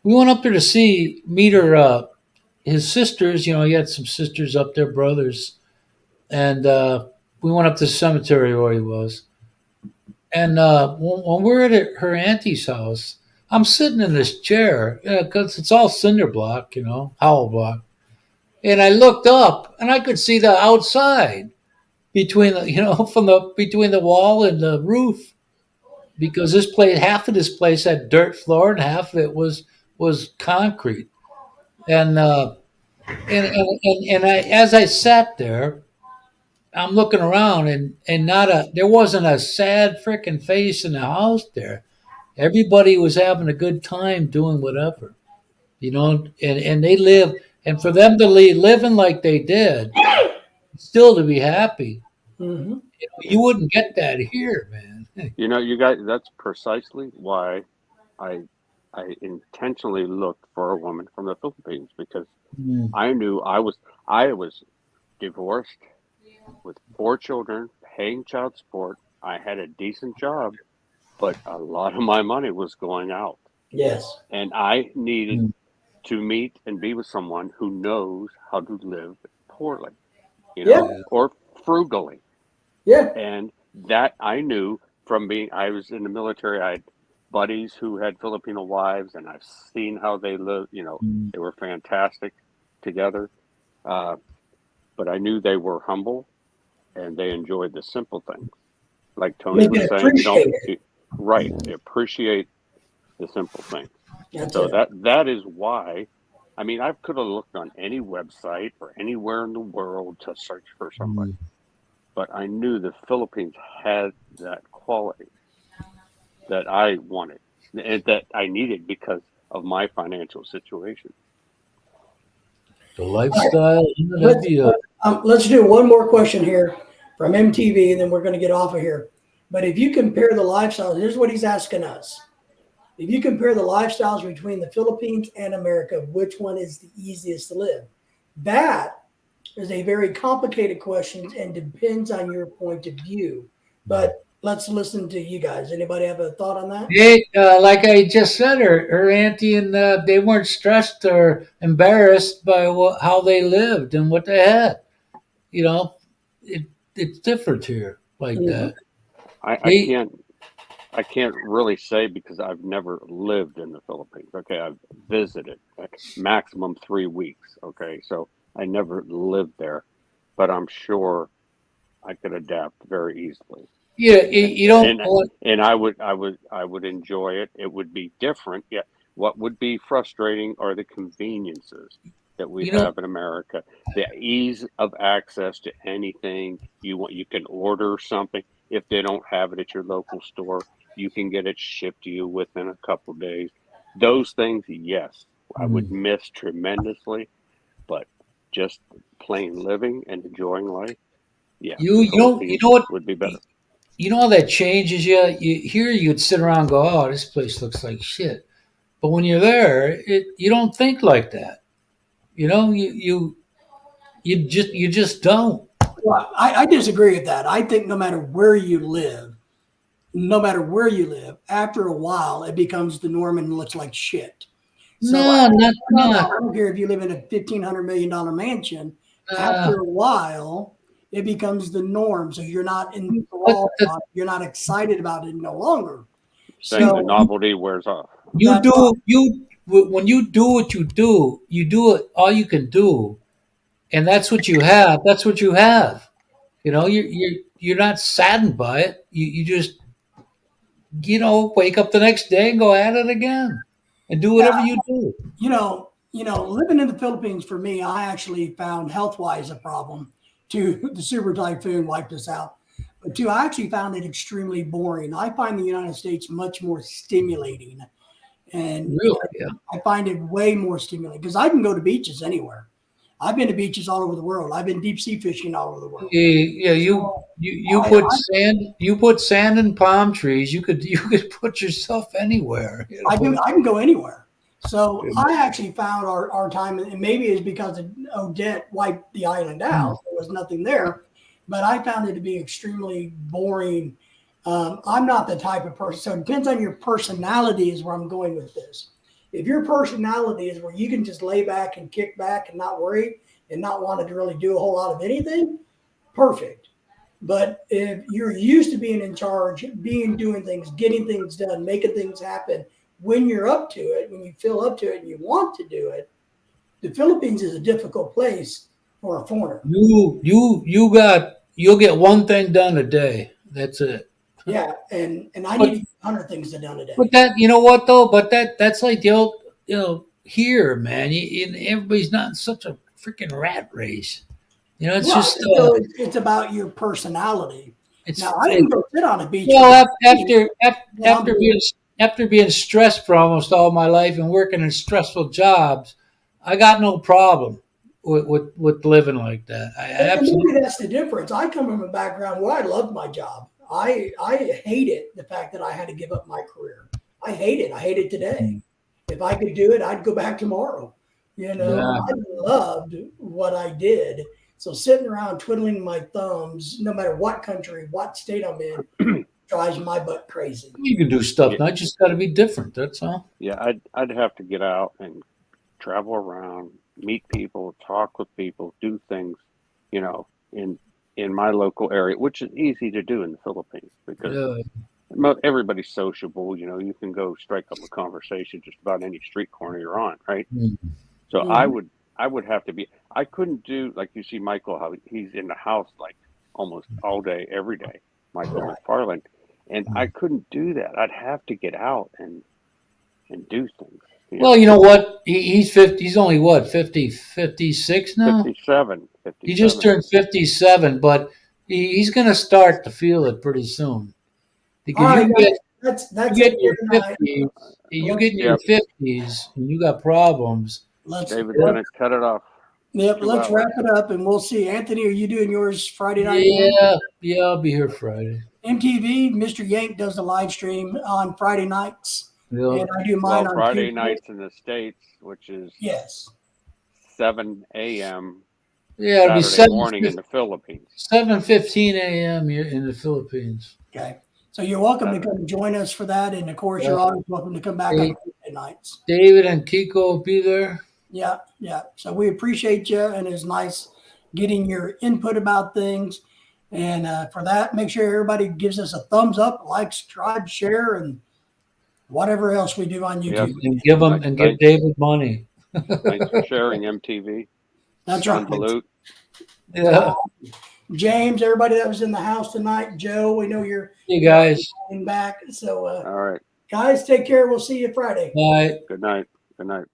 we went up there to meet her. His sisters, he had some sisters up there, brothers, and we went up to the cemetery where he was. And when we're at her auntie's house, I'm sitting in this chair because it's all cinder block, hollow block. And I looked up and I could see the outside between the, from the between the wall and the roof because half of this place had dirt floor and half of it was concrete. And as I sat there, I'm looking around and there wasn't a sad freaking face in the house there. Everybody was having a good time doing whatever, and they live, and for them to leave living like they did, still to be happy, Mm-hmm. you wouldn't get that here, man. You guys, that's precisely why I I intentionally looked for a woman from the Philippines because Mm. I knew I was divorced with 4 children, paying child support. I had a decent job, but a lot of my money was going out. Yes. And I needed Mm. to meet and be with someone who knows how to live poorly, Yeah. or frugally. Yeah. And that I knew from I was in the military. I had buddies who had Filipino wives, and I've seen how they live. Mm. They were fantastic together. Uh, but I knew they were humble and they enjoyed the simple things. Like Tony They was can saying, appreciate it. right, they appreciate the simple things. That's So it. that is why. I mean, I could have looked on any website or anywhere in the world to search for somebody, Mm. but I knew the Philippines had that quality that I wanted and that I needed because of my financial situation. The lifestyle, that'd Let's, be let's do one more question here from MTV, and then we're going to get off of here. But if you compare the lifestyles, here's what he's asking us. If you compare the lifestyles between the Philippines and America, which one is the easiest to live? That is a very complicated question and depends on your point of view. But let's listen to you guys. Anybody have a thought on that? They, like I just said, her auntie and they weren't stressed or embarrassed by how they lived and what they had. You know, it's different here like Mhm. that. I They, can't really say because I've never lived in the Philippines. Okay, I've visited maximum 3 weeks. Okay, so I never lived there, but I'm sure I could adapt very easily. yeah, And you don't. and and I would enjoy it. It would be different. Yeah. What would be frustrating are the conveniences that we You know, have in America. The ease of access to anything you want. You can order something. If they don't have it at your local store, you can get it shipped to you within a couple of days. Those things, yes, I would miss tremendously, but just plain living and enjoying life, yeah, the you Philippines know what. would be better. You know how that changes you. Here, you'd sit around and go, "Oh, this place looks like shit." But when you're there, you don't think like that. You know, you just don't. Well, I disagree with that. I think no matter where you live, after a while, it becomes the norm and looks like shit. So No, I don't care if you live in a $1,500 million mansion. uh, After a while, it becomes the norm. So you're not but enthralled, you're not excited about it no longer. Saying the So novelty wears off. you that's why, do when you do what you do it all you can do, and that's what you have. That's what you have. You know, you're not saddened by it. You just wake up the next day and go at it again, and do yeah, whatever you do. living in the Philippines for me, I actually found health wise a problem. Two, the super typhoon wiped us out. But two, I actually found it extremely boring. I find the United States much more stimulating. And Really? Yeah. I find it way more stimulating because I can go to beaches anywhere. I've been to beaches all over the world. I've been deep sea fishing all over the world. Yeah, So you I, put sand in palm trees. You could put yourself anywhere. I can go anywhere. So I actually found our time, and maybe it's because Odette wiped the island out. There was nothing there. But I found it to be extremely boring. I'm not the type of person. So it depends on your personality is where I'm going with this. If your personality is where you can just lay back and kick back and not worry and not want to really do a whole lot of anything, perfect. But if you're used to being in charge, doing things, getting things done, making things happen, when you're up to it, when you feel up to it and you want to do it, the Philippines is a difficult place for a foreigner. You'll get one thing done a day. That's it. Yeah, and I need But to get 100 things done a day. but that you know what though? But that's like the old here, man. Everybody's not in such a freaking rat race. It's Right. just So it's about your personality. it's Now I can go sit on a beach. well with a tree while I'm doing after being stressed for almost all my life and working in stressful jobs, I got no problem with living like that. I And absolutely. maybe that's the difference. I come from a background where I loved my job. I hated the fact that I had to give up my career. I hate it. I hate it today. If I could do it, I'd go back tomorrow. Yeah. I loved what I did. So sitting around twiddling my thumbs, no matter what country, what state I'm in, drives my butt crazy. You can do stuff. Yeah, Now, just got to be different. That's all. yeah, I'd have to get out and travel around, meet people, talk with people, do things, you know, in my local area, which is easy to do in the Philippines because Yeah. everybody's sociable. You know, you can go strike up a conversation just about any street corner you're on, right? Mm. So Mhm. I would have to be. I couldn't do like you see Michael how he's in the house like almost all day every day. Michael Right. McFarland, and I couldn't do that. I'd have to get out and do things. You Well, know, you know what? He's 50. He's only what 50, 56 now. 57, He just 57. turned 57, but he's going to start to feel it pretty soon All because right, you guys. get That's you it get in for your tonight. 50s. You Let's get in your Yep, 50s and you got problems. let's David's let's gonna cut it off yep, 2 hours. wrap it up and we'll see. Anthony, are you doing yours Friday night again? Yeah, I'll be here Friday. MTV, Mr. Yank does the live stream on Friday nights, Yeah. and I do mine Well, on Friday Tuesday. nights in the States, which is Yes. 7 a.m. Yeah, it'll be Saturday morning in 7:15 the Philippines. 7:15 a.m. here in the Philippines. Okay. So you're welcome to come join us for that. And of course, Yeah. you're always welcome to come back on Tuesday nights. David and Kiko will be there. Yeah. Yeah. So we appreciate you. And it's nice getting your input about things. And for that, make sure everybody gives us a thumbs up, like, subscribe, share, and whatever else we do on Yep. YouTube. And give them and give David money. Thanks for sharing, MTV. That's John right. Balut. Yeah. James, everybody that was in the house tonight, Joe, we know you're You guys. coming back. So, All right. guys, take care. We'll see you Friday. Bye. Good night. Good night.